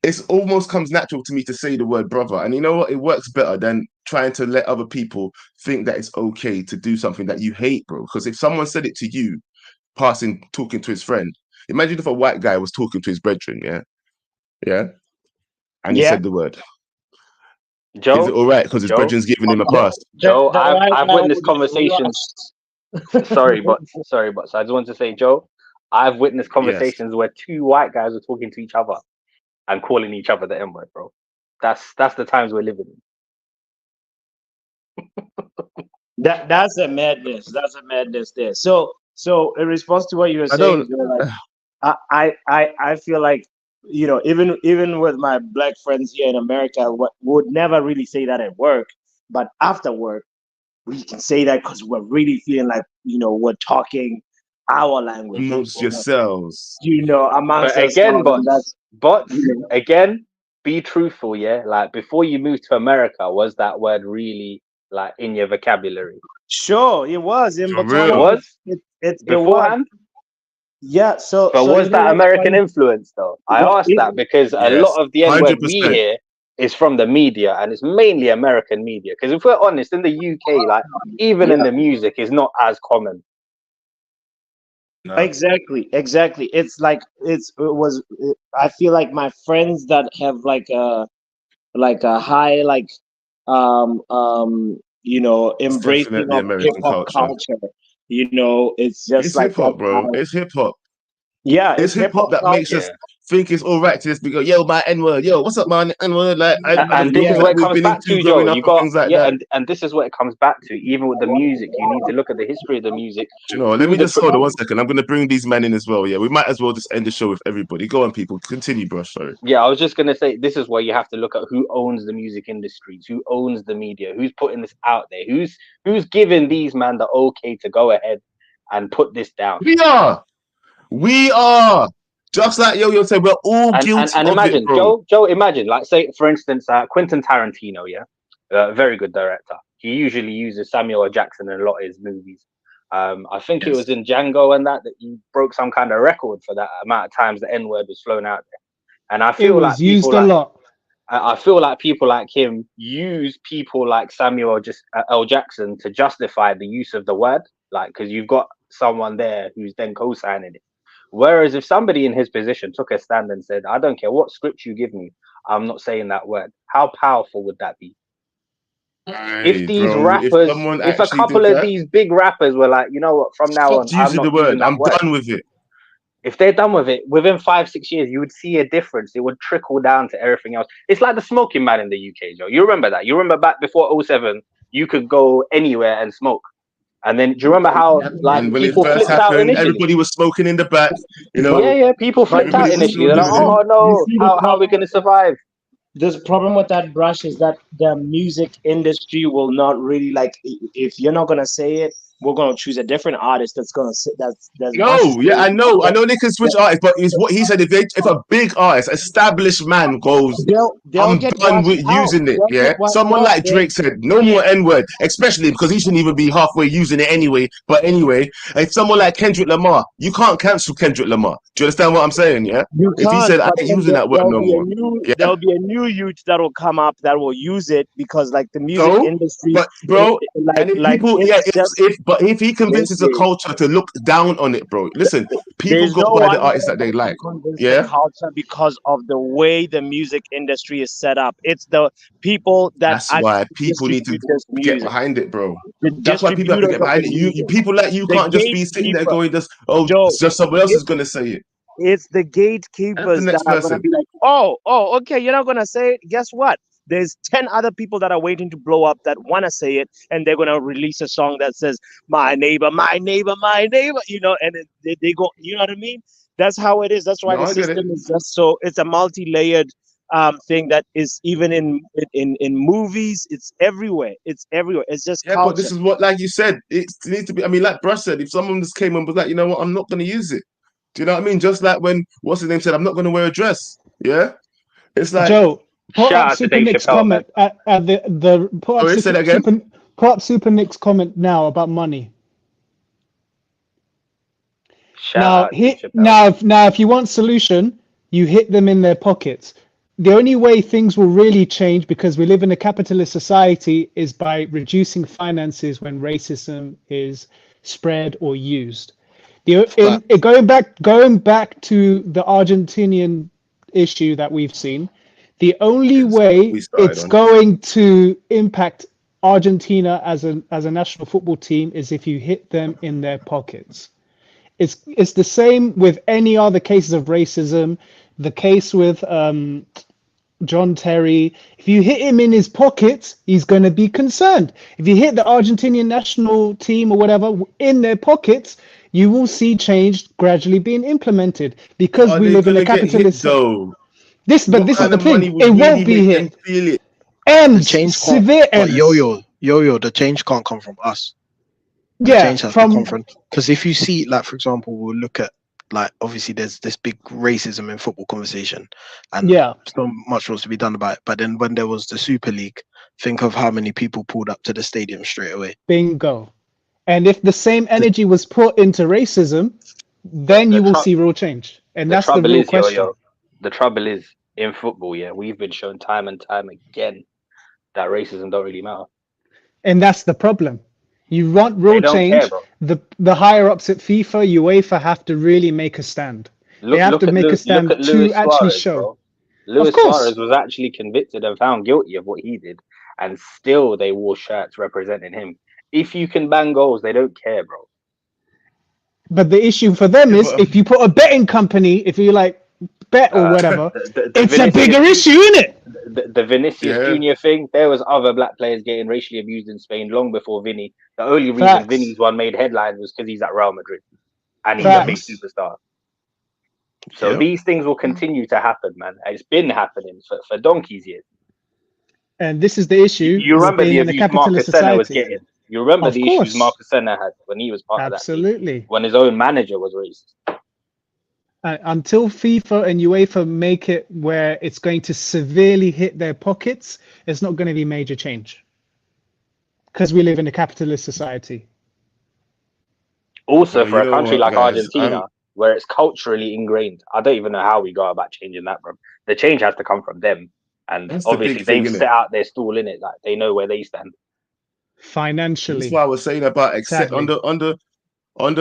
[SPEAKER 3] it almost comes natural to me to say the word brother. And you know what? It works better than trying to let other people think that it's okay to do something that you hate, bro. Because if someone said it to you, talking to his friend, imagine if a white guy was talking to his brethren, yeah, and he said the word.
[SPEAKER 7] Joe,
[SPEAKER 3] is it all right because his brethren's giving him a pass?
[SPEAKER 7] Joe, I've witnessed conversations. sorry, but so I just want to say, Joe, I've witnessed conversations where two white guys are talking to each other and calling each other the N-word, bro. That's the times we're living
[SPEAKER 8] in. That's a madness. That's a madness there. So in response to what you were saying, I feel like, you know, even with my black friends here in America, would never really say that at work, but after work, we can say that because we're really feeling like, you know, we're talking our language
[SPEAKER 3] amongst yourselves,
[SPEAKER 8] you know, amongst
[SPEAKER 7] but again, but again, be truthful, yeah. Like, before you moved to America, was that word really like in your vocabulary?
[SPEAKER 8] Sure, it was in Botswana.
[SPEAKER 7] It was.
[SPEAKER 8] It
[SPEAKER 7] beforehand.
[SPEAKER 8] Yeah. So,
[SPEAKER 7] but was that American influence though? I asked that because a lot of the N-word we hear is from the media, and it's mainly American media. Because if we're honest, in the UK, like, even in the music, is not as common.
[SPEAKER 8] No. Exactly. It's like I feel like my friends that have like a high you know, embracing of hip-hop culture. You know, it's just like
[SPEAKER 3] hip-hop, bro. It's hip-hop.
[SPEAKER 8] Yeah,
[SPEAKER 3] it's hip-hop that makes us think it's all right to just be go, yo, my N-word, yo, what's up, man, N-word? Like,
[SPEAKER 7] and this is what it comes back to, Joe. You got and this is what it comes back to. Even with the music, you need to look at the history of the music.
[SPEAKER 3] You know, let me just hold on 1 second. I'm going to bring these men in as well. Yeah, we might as well just end the show with everybody. Go on, people. Continue, bro. Sorry.
[SPEAKER 7] Yeah, I was just going to say, this is where you have to look at who owns the music industries, who owns the media, who's putting this out there, who's giving these man the okay to go ahead and put this down.
[SPEAKER 3] We are. Just like Yo said, we're all guilty
[SPEAKER 7] and
[SPEAKER 3] of
[SPEAKER 7] imagine,
[SPEAKER 3] it, bro.
[SPEAKER 7] Joe, imagine, like, say, for instance, Quentin Tarantino, very good director. He usually uses Samuel L. Jackson in a lot of his movies. I think it was in Django and that he broke some kind of record for that amount of times the N-word was flown out there. And I feel like
[SPEAKER 5] used a lot.
[SPEAKER 7] I feel like people like him use people like Samuel L. Jackson to justify the use of the word, like, because you've got someone there who's then co-signing it. Whereas if somebody in his position took a stand and said, I don't care what script you give me, I'm not saying that word, how powerful would that be? If these rappers, if a couple of these big rappers were like, you know what, from now on, I'm not using that word.
[SPEAKER 3] I'm done with it.
[SPEAKER 7] If they're done with it, within 5-6 years, you would see a difference. It would trickle down to everything else. It's like the smoking ban in the UK, Joe. You remember that? You remember back before 2007, you could go anywhere and smoke. And then, do you remember how, like, people flipped out initially?
[SPEAKER 3] Everybody was smoking in the back, you know.
[SPEAKER 7] Yeah, people flipped out initially. They're like, oh no, how are we going to survive?
[SPEAKER 8] The problem with that, Brush, is that the music industry will not really, like, if you're not going to say it,
[SPEAKER 9] we're gonna choose a different artist that's gonna sit. That's
[SPEAKER 3] No, yeah, I know they can switch artists, but it's what he said. If a big artist, established man goes,
[SPEAKER 9] They'll
[SPEAKER 3] I'm
[SPEAKER 9] get
[SPEAKER 3] done
[SPEAKER 9] washed
[SPEAKER 3] with
[SPEAKER 9] out.
[SPEAKER 3] using it.
[SPEAKER 9] They'll
[SPEAKER 3] Yeah,
[SPEAKER 9] get washed
[SPEAKER 3] someone
[SPEAKER 9] out.
[SPEAKER 3] like Drake said, no more N-word, especially because he shouldn't even be halfway using it anyway. But anyway, if someone like Kendrick Lamar, you can't cancel Kendrick Lamar. Do you understand what I'm saying? Yeah,
[SPEAKER 9] You
[SPEAKER 3] if he
[SPEAKER 9] can't,
[SPEAKER 3] said I
[SPEAKER 9] but
[SPEAKER 3] ain't
[SPEAKER 9] then
[SPEAKER 3] using that word no more, yeah.
[SPEAKER 9] there'll be a new youth that will come up that will use it because like the music
[SPEAKER 3] So,
[SPEAKER 9] industry,
[SPEAKER 3] but bro,
[SPEAKER 9] like
[SPEAKER 3] and if people,
[SPEAKER 9] it's
[SPEAKER 3] yeah,
[SPEAKER 9] just
[SPEAKER 3] but if he convinces a
[SPEAKER 9] listen,
[SPEAKER 3] culture to look down on it, bro, listen, people
[SPEAKER 9] there's
[SPEAKER 3] go
[SPEAKER 9] no
[SPEAKER 3] by the
[SPEAKER 9] one
[SPEAKER 3] artists that
[SPEAKER 9] that's
[SPEAKER 3] they
[SPEAKER 9] going
[SPEAKER 3] like.
[SPEAKER 9] to convince the
[SPEAKER 3] Yeah,
[SPEAKER 9] culture because of the way the music industry is set up. It's the people that
[SPEAKER 3] that's
[SPEAKER 9] actually
[SPEAKER 3] why people need to
[SPEAKER 9] distribute this
[SPEAKER 3] get
[SPEAKER 9] music,
[SPEAKER 3] behind it, bro.
[SPEAKER 9] the
[SPEAKER 3] That's why people have to
[SPEAKER 9] distributors
[SPEAKER 3] get
[SPEAKER 9] of the
[SPEAKER 3] behind it. You
[SPEAKER 9] music,
[SPEAKER 3] people like you
[SPEAKER 9] the
[SPEAKER 3] can't just be sitting there
[SPEAKER 9] gatekeeper.
[SPEAKER 3] going, just oh,
[SPEAKER 9] Joe,
[SPEAKER 3] just someone else
[SPEAKER 9] it,
[SPEAKER 3] is gonna say it.
[SPEAKER 9] it's the
[SPEAKER 3] That's the
[SPEAKER 9] gatekeepers that
[SPEAKER 3] next
[SPEAKER 9] are gonna
[SPEAKER 3] person.
[SPEAKER 9] be like, oh, okay, you're not gonna say it. Guess what? There's 10 other people that are waiting to blow up that wanna say it, and they're gonna release a song that says "my neighbor, my neighbor, my neighbor," and they go, you know what I mean? That's how it is. That's why
[SPEAKER 3] No,
[SPEAKER 9] the
[SPEAKER 3] I get it.
[SPEAKER 9] system is just so. It's a multi-layered thing that is even in movies. It's everywhere. It's everywhere. It's just
[SPEAKER 3] Yeah, but this
[SPEAKER 9] culture.
[SPEAKER 3] is what, like you said, it needs to be. I mean, like Bruce said, if someone just came and was like, you know what, I'm not gonna use it. Do you know what I mean? Just like when what's his name said, I'm not gonna wear a dress. Yeah, it's like,
[SPEAKER 5] Joe, put
[SPEAKER 7] Shout
[SPEAKER 5] up
[SPEAKER 7] out to
[SPEAKER 5] Super
[SPEAKER 7] Dave
[SPEAKER 5] Nick's
[SPEAKER 7] Chappelle, man.
[SPEAKER 5] comment at the put up
[SPEAKER 3] sorry, say that again.
[SPEAKER 5] Put up Super Nick's comment now about money.
[SPEAKER 7] Shout
[SPEAKER 5] Now,
[SPEAKER 7] out to Dave Chappelle.
[SPEAKER 5] now, if you want solution, you hit them in their pockets. The only way things will really change, because we live in a capitalist society, is by reducing finances when racism is spread or used. Going back to the Argentinian issue that we've seen, the only
[SPEAKER 3] Yes,
[SPEAKER 5] way
[SPEAKER 3] we started
[SPEAKER 5] it's
[SPEAKER 3] on.
[SPEAKER 5] going to impact Argentina as a national football team is if you hit them in their pockets. It's the same with any other cases of racism. The case with John Terry. If you hit him in his pockets, he's going to be concerned. If you hit the Argentinian national team or whatever in their pockets, you will see change gradually being implemented, because
[SPEAKER 3] Are
[SPEAKER 5] we
[SPEAKER 3] they
[SPEAKER 5] live in a
[SPEAKER 3] gonna get hit
[SPEAKER 5] capitalist.
[SPEAKER 3] though?
[SPEAKER 5] But
[SPEAKER 3] What
[SPEAKER 5] this is
[SPEAKER 3] kind
[SPEAKER 5] the
[SPEAKER 3] of money
[SPEAKER 5] thing.
[SPEAKER 3] would
[SPEAKER 5] It
[SPEAKER 3] really
[SPEAKER 5] won't be
[SPEAKER 3] make them
[SPEAKER 5] hit.
[SPEAKER 3] feel it?
[SPEAKER 6] The
[SPEAKER 5] M's,
[SPEAKER 6] change can't.
[SPEAKER 5] severe
[SPEAKER 6] But
[SPEAKER 5] M's.
[SPEAKER 6] yo, the change can't come from us. The
[SPEAKER 5] Yeah,
[SPEAKER 6] change has to come from, because if you see, like, for example, we'll look at, like, obviously there's this big racism in football conversation, and
[SPEAKER 5] yeah.
[SPEAKER 6] so much was to be done about it. But then when there was the Super League, think of how many people pulled up to the stadium straight away.
[SPEAKER 5] Bingo. And if the same energy was put into racism, then you will see real change. And
[SPEAKER 7] The
[SPEAKER 5] that's the
[SPEAKER 7] trouble
[SPEAKER 5] real
[SPEAKER 7] is,
[SPEAKER 5] question.
[SPEAKER 7] the trouble is in football, yeah, we've been shown time and time again that racism don't really matter.
[SPEAKER 5] And that's the problem. You want
[SPEAKER 7] They
[SPEAKER 5] real
[SPEAKER 7] don't
[SPEAKER 5] change,
[SPEAKER 7] care, bro.
[SPEAKER 5] the higher ups at FIFA, UEFA have to really make a stand. They have to make a stand to
[SPEAKER 7] Luis
[SPEAKER 5] actually
[SPEAKER 7] Suarez,
[SPEAKER 5] show.
[SPEAKER 7] bro. Luis
[SPEAKER 5] course.
[SPEAKER 7] Suarez was actually convicted and found guilty of what he did, and still they wore shirts representing him. If you can bang goals, they don't care, bro.
[SPEAKER 5] But the issue for them is, if you put a betting company, if you like bet or whatever, it's a bigger issue, isn't it?
[SPEAKER 7] The Vinicius Junior thing, there was other black players getting racially abused in Spain long before Vinny. The only reason
[SPEAKER 5] Facts.
[SPEAKER 7] Vinny's one made headlines was because he's at Real Madrid and he's a big superstar. So these things will continue to happen, man. It's been happening for donkey's years.
[SPEAKER 5] And this is the issue.
[SPEAKER 7] You remember the
[SPEAKER 5] in a
[SPEAKER 7] abuse
[SPEAKER 5] capitalist
[SPEAKER 7] Marcus Senna was
[SPEAKER 5] society.
[SPEAKER 7] getting. You remember
[SPEAKER 5] Of
[SPEAKER 7] the
[SPEAKER 5] course.
[SPEAKER 7] issues Marcus Senna had when he was part of that team,
[SPEAKER 5] Absolutely.
[SPEAKER 7] when his own manager was racist.
[SPEAKER 5] Until FIFA and UEFA make it where it's going to severely hit their pockets, it's not going to be major change. Because we live in a capitalist society.
[SPEAKER 7] Also,
[SPEAKER 3] Well,
[SPEAKER 7] for
[SPEAKER 3] you
[SPEAKER 7] a
[SPEAKER 3] know
[SPEAKER 7] country
[SPEAKER 3] what,
[SPEAKER 7] like
[SPEAKER 3] guys,
[SPEAKER 7] Argentina, where it's culturally ingrained, I don't even know how we go about changing that, bro. The change has to come from them. And
[SPEAKER 3] That's the
[SPEAKER 7] obviously
[SPEAKER 3] big thing,
[SPEAKER 7] they've
[SPEAKER 3] innit?
[SPEAKER 7] set out their stall in it, like they know where they stand.
[SPEAKER 5] Financially.
[SPEAKER 3] That's why I was saying about accept
[SPEAKER 5] Sadly.
[SPEAKER 3] on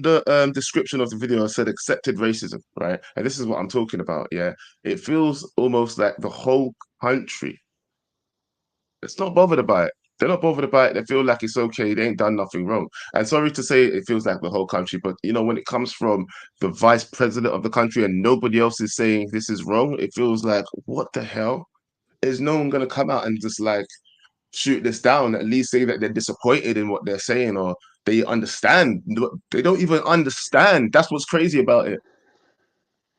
[SPEAKER 3] the description of the video, I said accepted racism, right? And this is what I'm talking about. Yeah, it feels almost like the whole country. It's not bothered about it. They're not bothered about it. They feel like it's okay. They ain't done nothing wrong. And sorry to say, it feels like the whole country, but you know, when it comes from the vice president of the country and nobody else is saying this is wrong, it feels like, what the hell? Is no one gonna come out and just like shoot this down? At least say that they're disappointed in what they're saying, or they understand. They don't even understand. That's what's crazy about it.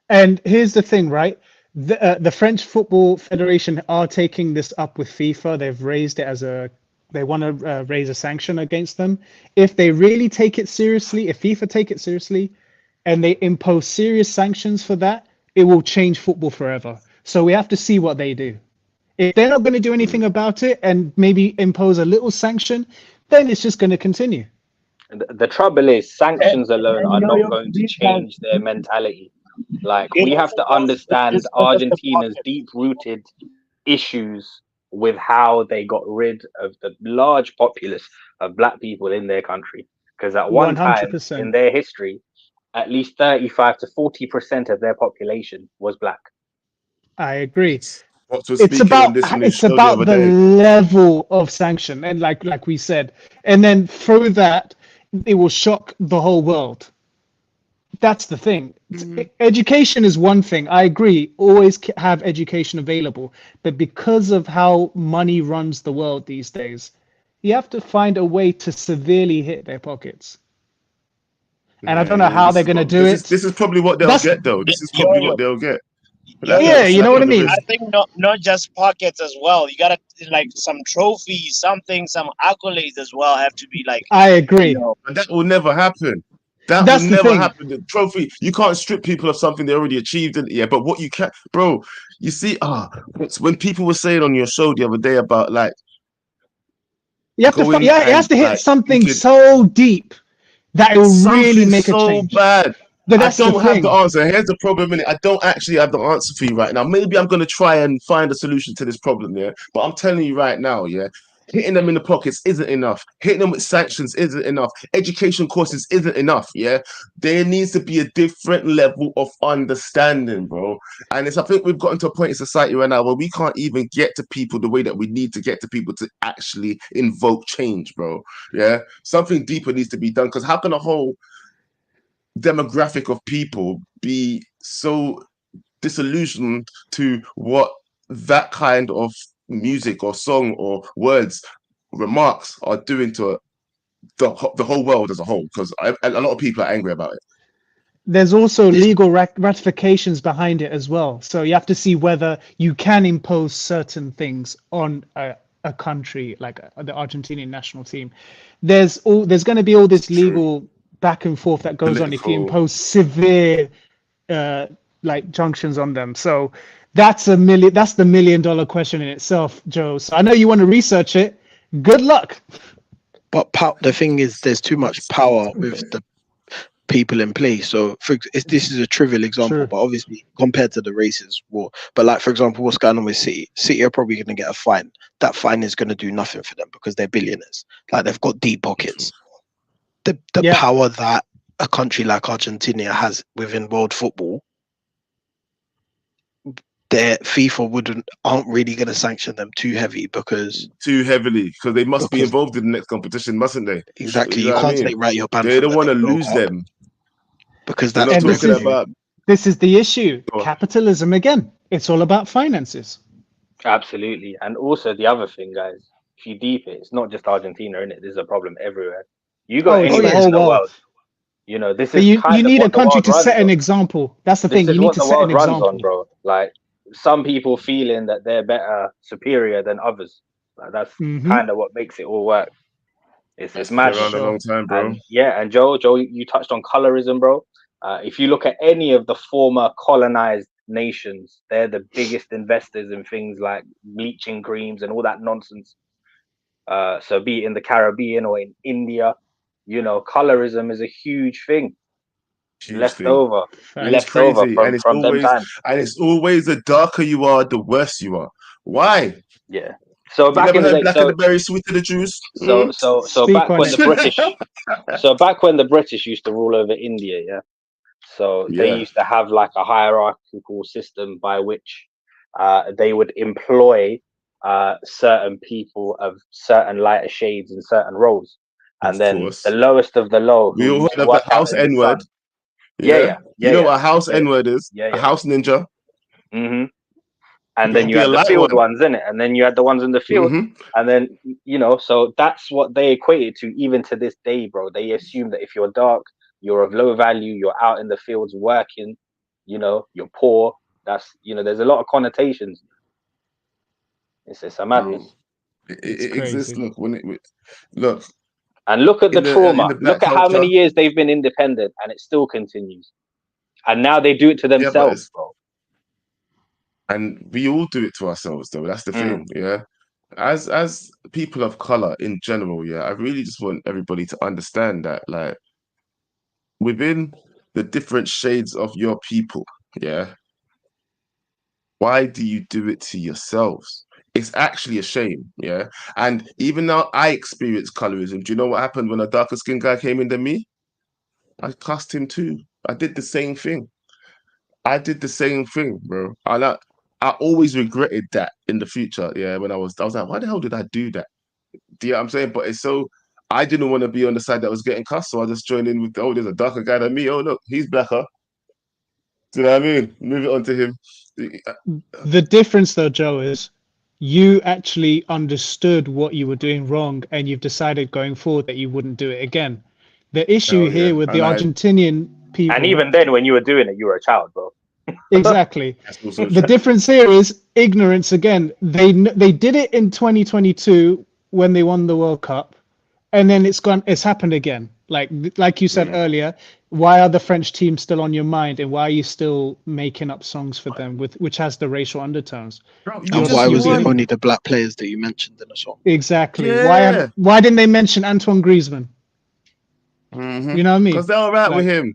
[SPEAKER 5] And here's the thing, right? The French Football Federation are taking this up with FIFA. They've raised it as a They want to raise a sanction against them. If they really take it seriously, if FIFA take it seriously, and they impose serious sanctions for that, it will change football forever. So we have to see what they do. If they're not going to do anything about it and maybe impose a little sanction, then it's just going to continue.
[SPEAKER 7] The trouble is, sanctions alone
[SPEAKER 8] and
[SPEAKER 7] are not
[SPEAKER 8] yo,
[SPEAKER 7] going to
[SPEAKER 8] these guys,
[SPEAKER 7] change their mentality. Like,
[SPEAKER 9] It
[SPEAKER 7] we have
[SPEAKER 9] also
[SPEAKER 7] to
[SPEAKER 9] goes,
[SPEAKER 7] understand
[SPEAKER 9] it's not just the
[SPEAKER 7] Argentina's
[SPEAKER 9] pocket.
[SPEAKER 7] deep-rooted issues with how they got rid of the large populace of black people in their country. Because at one time in
[SPEAKER 5] 100%.
[SPEAKER 7] their history, at least 35 to 40% of their population was black.
[SPEAKER 5] I agree.
[SPEAKER 3] Fox was speaking on this on his
[SPEAKER 5] It's
[SPEAKER 3] show the
[SPEAKER 5] about
[SPEAKER 3] other
[SPEAKER 5] the
[SPEAKER 3] day.
[SPEAKER 5] level of sanction, and like we said, and then through that, it will shock the whole world. That's the thing. Education is one thing. I agree. Always have education available, but because of how money runs the world these days, you have to find a way to severely hit their pockets. And I don't know
[SPEAKER 3] Yeah,
[SPEAKER 5] how they're going to do it.
[SPEAKER 3] this is probably what they'll
[SPEAKER 5] That's
[SPEAKER 3] get though. This is
[SPEAKER 9] Yo,
[SPEAKER 3] probably
[SPEAKER 9] yo,
[SPEAKER 3] what they'll get.
[SPEAKER 9] yo,
[SPEAKER 3] Slap,
[SPEAKER 9] yo.
[SPEAKER 5] yeah, you know
[SPEAKER 3] slap
[SPEAKER 5] what I
[SPEAKER 3] on the
[SPEAKER 5] mean.
[SPEAKER 3] wrist.
[SPEAKER 9] I think not just pockets as well. You gotta like some trophies, something, some accolades as well have to be like,
[SPEAKER 5] I
[SPEAKER 9] you
[SPEAKER 5] agree.
[SPEAKER 9] know.
[SPEAKER 3] And that will never happen. That will
[SPEAKER 5] That's the
[SPEAKER 3] never
[SPEAKER 5] thing.
[SPEAKER 3] happen. The trophy, you can't strip people of something they already achieved. Yeah, but what you can, bro, you see, when people were saying on your show the other day about like
[SPEAKER 5] You have to
[SPEAKER 3] going
[SPEAKER 5] yeah, it has
[SPEAKER 3] and
[SPEAKER 5] to hit
[SPEAKER 3] like you
[SPEAKER 5] something
[SPEAKER 3] could
[SPEAKER 5] so deep that it will really
[SPEAKER 3] something
[SPEAKER 5] make a
[SPEAKER 3] so
[SPEAKER 5] change.
[SPEAKER 3] bad.
[SPEAKER 5] But
[SPEAKER 3] I
[SPEAKER 5] that's the
[SPEAKER 3] don't have the
[SPEAKER 5] thing.
[SPEAKER 3] answer. Here's the problem in it. I don't actually have the answer for you right now. Maybe I'm gonna try and find a solution to this problem, yeah. But I'm telling you right now, yeah, hitting them in the pockets isn't enough. Hitting them with sanctions isn't enough. Education courses isn't enough, yeah. There needs to be a different level of understanding, bro. And I think we've gotten to a point in society right now where we can't even get to people the way that we need to get to people to actually invoke change, bro. Yeah, something deeper needs to be done. Because how can a whole demographic of people be so disillusioned to what that kind of music or song or words remarks are doing to the whole world as a whole? Because a lot of people are angry about it.
[SPEAKER 5] There's also legal ratifications behind it as well. So you have to see whether you can impose certain things on a country like the Argentinian national team. There's going to be all this legal back and forth that goes on if you impose severe like junctions on them. So that's the $1 million question in itself, Joe. So I know you want to research it. Good luck.
[SPEAKER 6] But the thing is, there's too much power with the people in place. So this is a trivial example,
[SPEAKER 5] True.
[SPEAKER 6] but obviously compared to the races war. But like, for example, what's going on with City are probably going to get a fine. That fine is going to do nothing for them because they're billionaires. Like, they've got deep pockets. The power that a country like Argentina has within world football, their FIFA aren't really going to sanction them too heavily because
[SPEAKER 3] they must be involved in the next competition, mustn't they?
[SPEAKER 6] Exactly. You can't say, right, you're banned.
[SPEAKER 3] They don't want to lose them
[SPEAKER 6] because
[SPEAKER 3] that's not talking about.
[SPEAKER 5] This is the issue. Capitalism again. It's all about finances.
[SPEAKER 7] Absolutely. And also the other thing, guys, if you deep it, it's not just Argentina, innit? There's a problem everywhere. You go anywhere in the world. You know, this is
[SPEAKER 5] you need a country to set an example. That's the thing. You need to set an example,
[SPEAKER 7] on, bro. Like, some people feeling that they're better, superior than others. Like, that's kind of what makes it all work. It's mad.
[SPEAKER 3] Around a long time, bro.
[SPEAKER 7] And Joe, you touched on colorism, bro. If you look at any of the former colonized nations, they're the biggest investors in things like bleaching creams and all that nonsense. So be it in the Caribbean or in India, you know, colorism is a huge thing. Left over from them times.
[SPEAKER 3] And it's always the darker you are, the worse you are. Why?
[SPEAKER 7] Yeah. So
[SPEAKER 3] back in the day, black and the berry, sweet to the juice.
[SPEAKER 7] So back when the British, back when the British used to rule over India, they used to have like a hierarchical system by which they would employ certain people of certain lighter shades in certain roles, and then the lowest of the low.
[SPEAKER 3] We all heard of the house N-word. You know what a house N-word is? A house ninja.
[SPEAKER 7] Mm-hmm. And then you had the field ones in it, and then you had the ones in the field, and then, you know, so that's what they equated to even to this day, bro. They assume that if you're dark, you're of low value, you're out in the fields working, you know, you're poor. That's, you know, there's a lot of connotations. It's a madness.
[SPEAKER 3] It exists. Look, look,
[SPEAKER 7] and look at the
[SPEAKER 3] in
[SPEAKER 7] trauma.
[SPEAKER 3] the black
[SPEAKER 7] Look at how many
[SPEAKER 3] culture.
[SPEAKER 7] years they've been independent, and it still continues. And now they do it to
[SPEAKER 3] Yeah,
[SPEAKER 7] themselves, bro.
[SPEAKER 3] And we all do it to ourselves, though. That's the thing, yeah. As people of color in general, yeah, I really just want everybody to understand that, like, within the different shades of your people, yeah, why do you do it to yourselves? It's actually a shame, yeah. And even though I experienced colorism, do you know what happened when a darker skinned guy came in than me? I cussed him too. I did the same thing. Bro. And I always regretted that in the future. Yeah, when I was like, why the hell did I do that? Do you know what I'm saying? But it's so I didn't want to be on the side that was getting cussed, so I just joined in with, oh, there's a darker guy than me. Oh, look, he's blacker. Do you know what I mean? Move it on to him.
[SPEAKER 5] The difference, though, Joe, is you actually understood what you were doing wrong, and you've decided going forward that you wouldn't do it again. The issue here with the Argentinian people,
[SPEAKER 7] and even then, when you were doing it, you were a child, bro.
[SPEAKER 5] Exactly. The difference here is ignorance again. They did it in 2022 when they won the World Cup, and then it's happened again. Like you said earlier, why are the French team still on your mind, and why are you still making up songs for them which has the racial undertones?
[SPEAKER 6] And why was it only the black players that you mentioned in the song?
[SPEAKER 5] Exactly.
[SPEAKER 3] Yeah.
[SPEAKER 5] Why didn't they mention Antoine Griezmann? You know what I mean?
[SPEAKER 3] Because they're all right with him.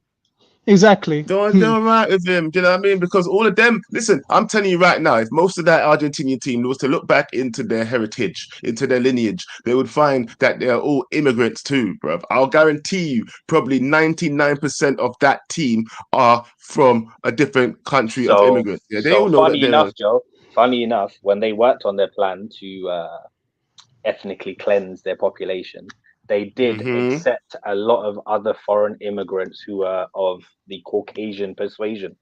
[SPEAKER 5] Exactly.
[SPEAKER 3] They're all right with him. Do you know what I mean? Because all of them, listen, I'm telling you right now, if most of that Argentinian team was to look back into their heritage, into their lineage, they would find that they're all immigrants too, bro. I'll guarantee you, probably 99% of that team are from a different country of immigrants. Yeah, they all know
[SPEAKER 7] funny enough, Joe. Funny enough, when they worked on their plan to ethnically cleanse their population, they did accept a lot of other foreign immigrants who are of the Caucasian persuasion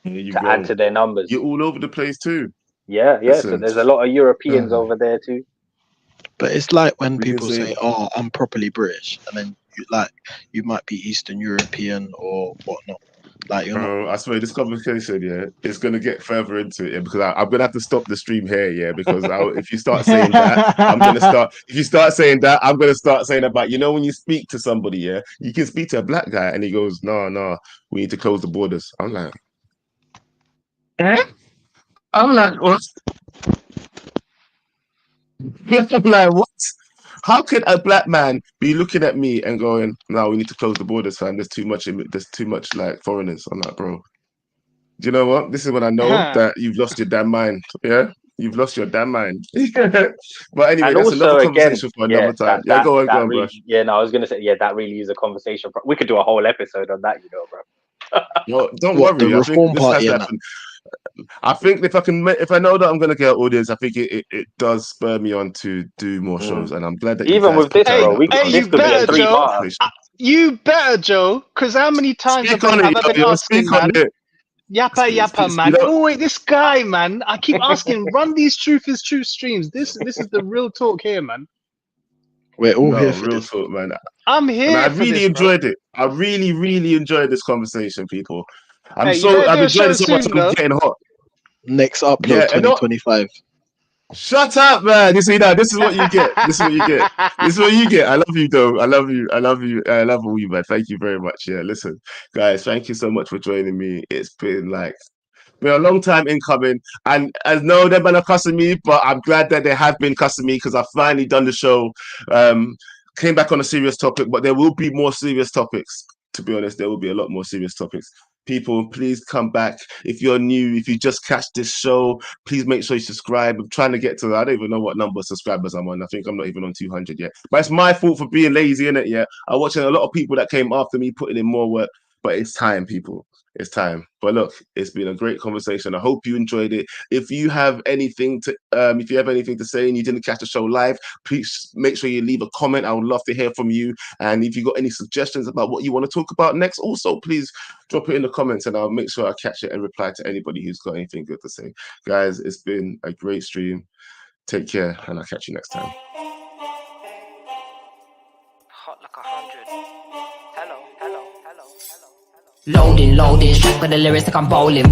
[SPEAKER 7] to add to their numbers.
[SPEAKER 3] You're all over the place too.
[SPEAKER 7] Yeah. Listen. So there's a lot of Europeans over there too.
[SPEAKER 6] But it's like when people say, "Oh, I'm properly British," and then you might be Eastern European or whatnot. Like,
[SPEAKER 3] I swear this conversation, yeah, it's gonna get further into it, because I'm gonna have to stop the stream here, yeah, because if you start saying that, I'm gonna start. If you start saying that, I'm gonna start saying about, you know, when you speak to somebody, yeah, you can speak to a black guy and he goes, no, we need to close the borders. I'm like, I'm like, what? I'm like, what? How could a black man be looking at me and going, "No, we need to close the borders, fam. There's too much like foreigners." I'm like, bro, do you know what? This is when I know that you've lost your damn mind. Yeah, you've lost your damn mind. But anyway,
[SPEAKER 7] and
[SPEAKER 3] that's
[SPEAKER 7] also,
[SPEAKER 3] another conversation for another time. Go on,
[SPEAKER 7] really,
[SPEAKER 3] bro.
[SPEAKER 7] Yeah, no, I was gonna say, that really is a conversation. We could do a whole episode on that, you know, bro.
[SPEAKER 3] No, don't worry. I think this has happened. I think if I know that I'm gonna get an audience, I think it does spur me on to do more shows, and I'm glad that
[SPEAKER 7] even with this, bro,
[SPEAKER 5] you better, Joe. You better, Joe, because how many times have I been asking, man? Yappa, man. Oh wait, this guy, man. I keep asking, run these Truth is True streams. This is the real talk here, man.
[SPEAKER 6] We're all here for
[SPEAKER 3] real
[SPEAKER 6] this.
[SPEAKER 3] talk, man.
[SPEAKER 5] I'm here.
[SPEAKER 3] And I really enjoyed it. I really, really enjoyed this conversation, people. I've enjoyed it so much. I'm getting hot.
[SPEAKER 6] Next upload 2025.
[SPEAKER 3] Shut up, man. You see that? This is what you get. This is what you get. I love you, though. I love you. I love all you, man. Thank you very much. Yeah, listen, guys, thank you so much for joining me. It's been a long time in coming, and I know they've been cussing me, but I'm glad that they have been cussing me, because I've finally done the show. Came back on a serious topic, but there will be more serious topics. To be honest, there will be a lot more serious topics. People, please come back. If you're new, if you just catch this show, please make sure you subscribe. I'm trying to get to, I don't even know what number of subscribers I'm on. I think I'm not even on 200 yet. But it's my fault for being lazy, innit? Yeah. I'm watching a lot of people that came after me putting in more work. But it's time, people. It's time. But look, it's been a great conversation. I hope you enjoyed it. If you have anything to say and you didn't catch the show live, please make sure you leave a comment. I would love to hear from you. And if you got any suggestions about what you want to talk about next, also please drop it in the comments, and I'll make sure I catch it and reply to anybody who's got anything good to say. Guys, it's been a great stream. Take care, and I'll catch you next time.
[SPEAKER 1] Hot like 100. Hello.
[SPEAKER 2] Loading, straight with the lyrics like I'm bowling.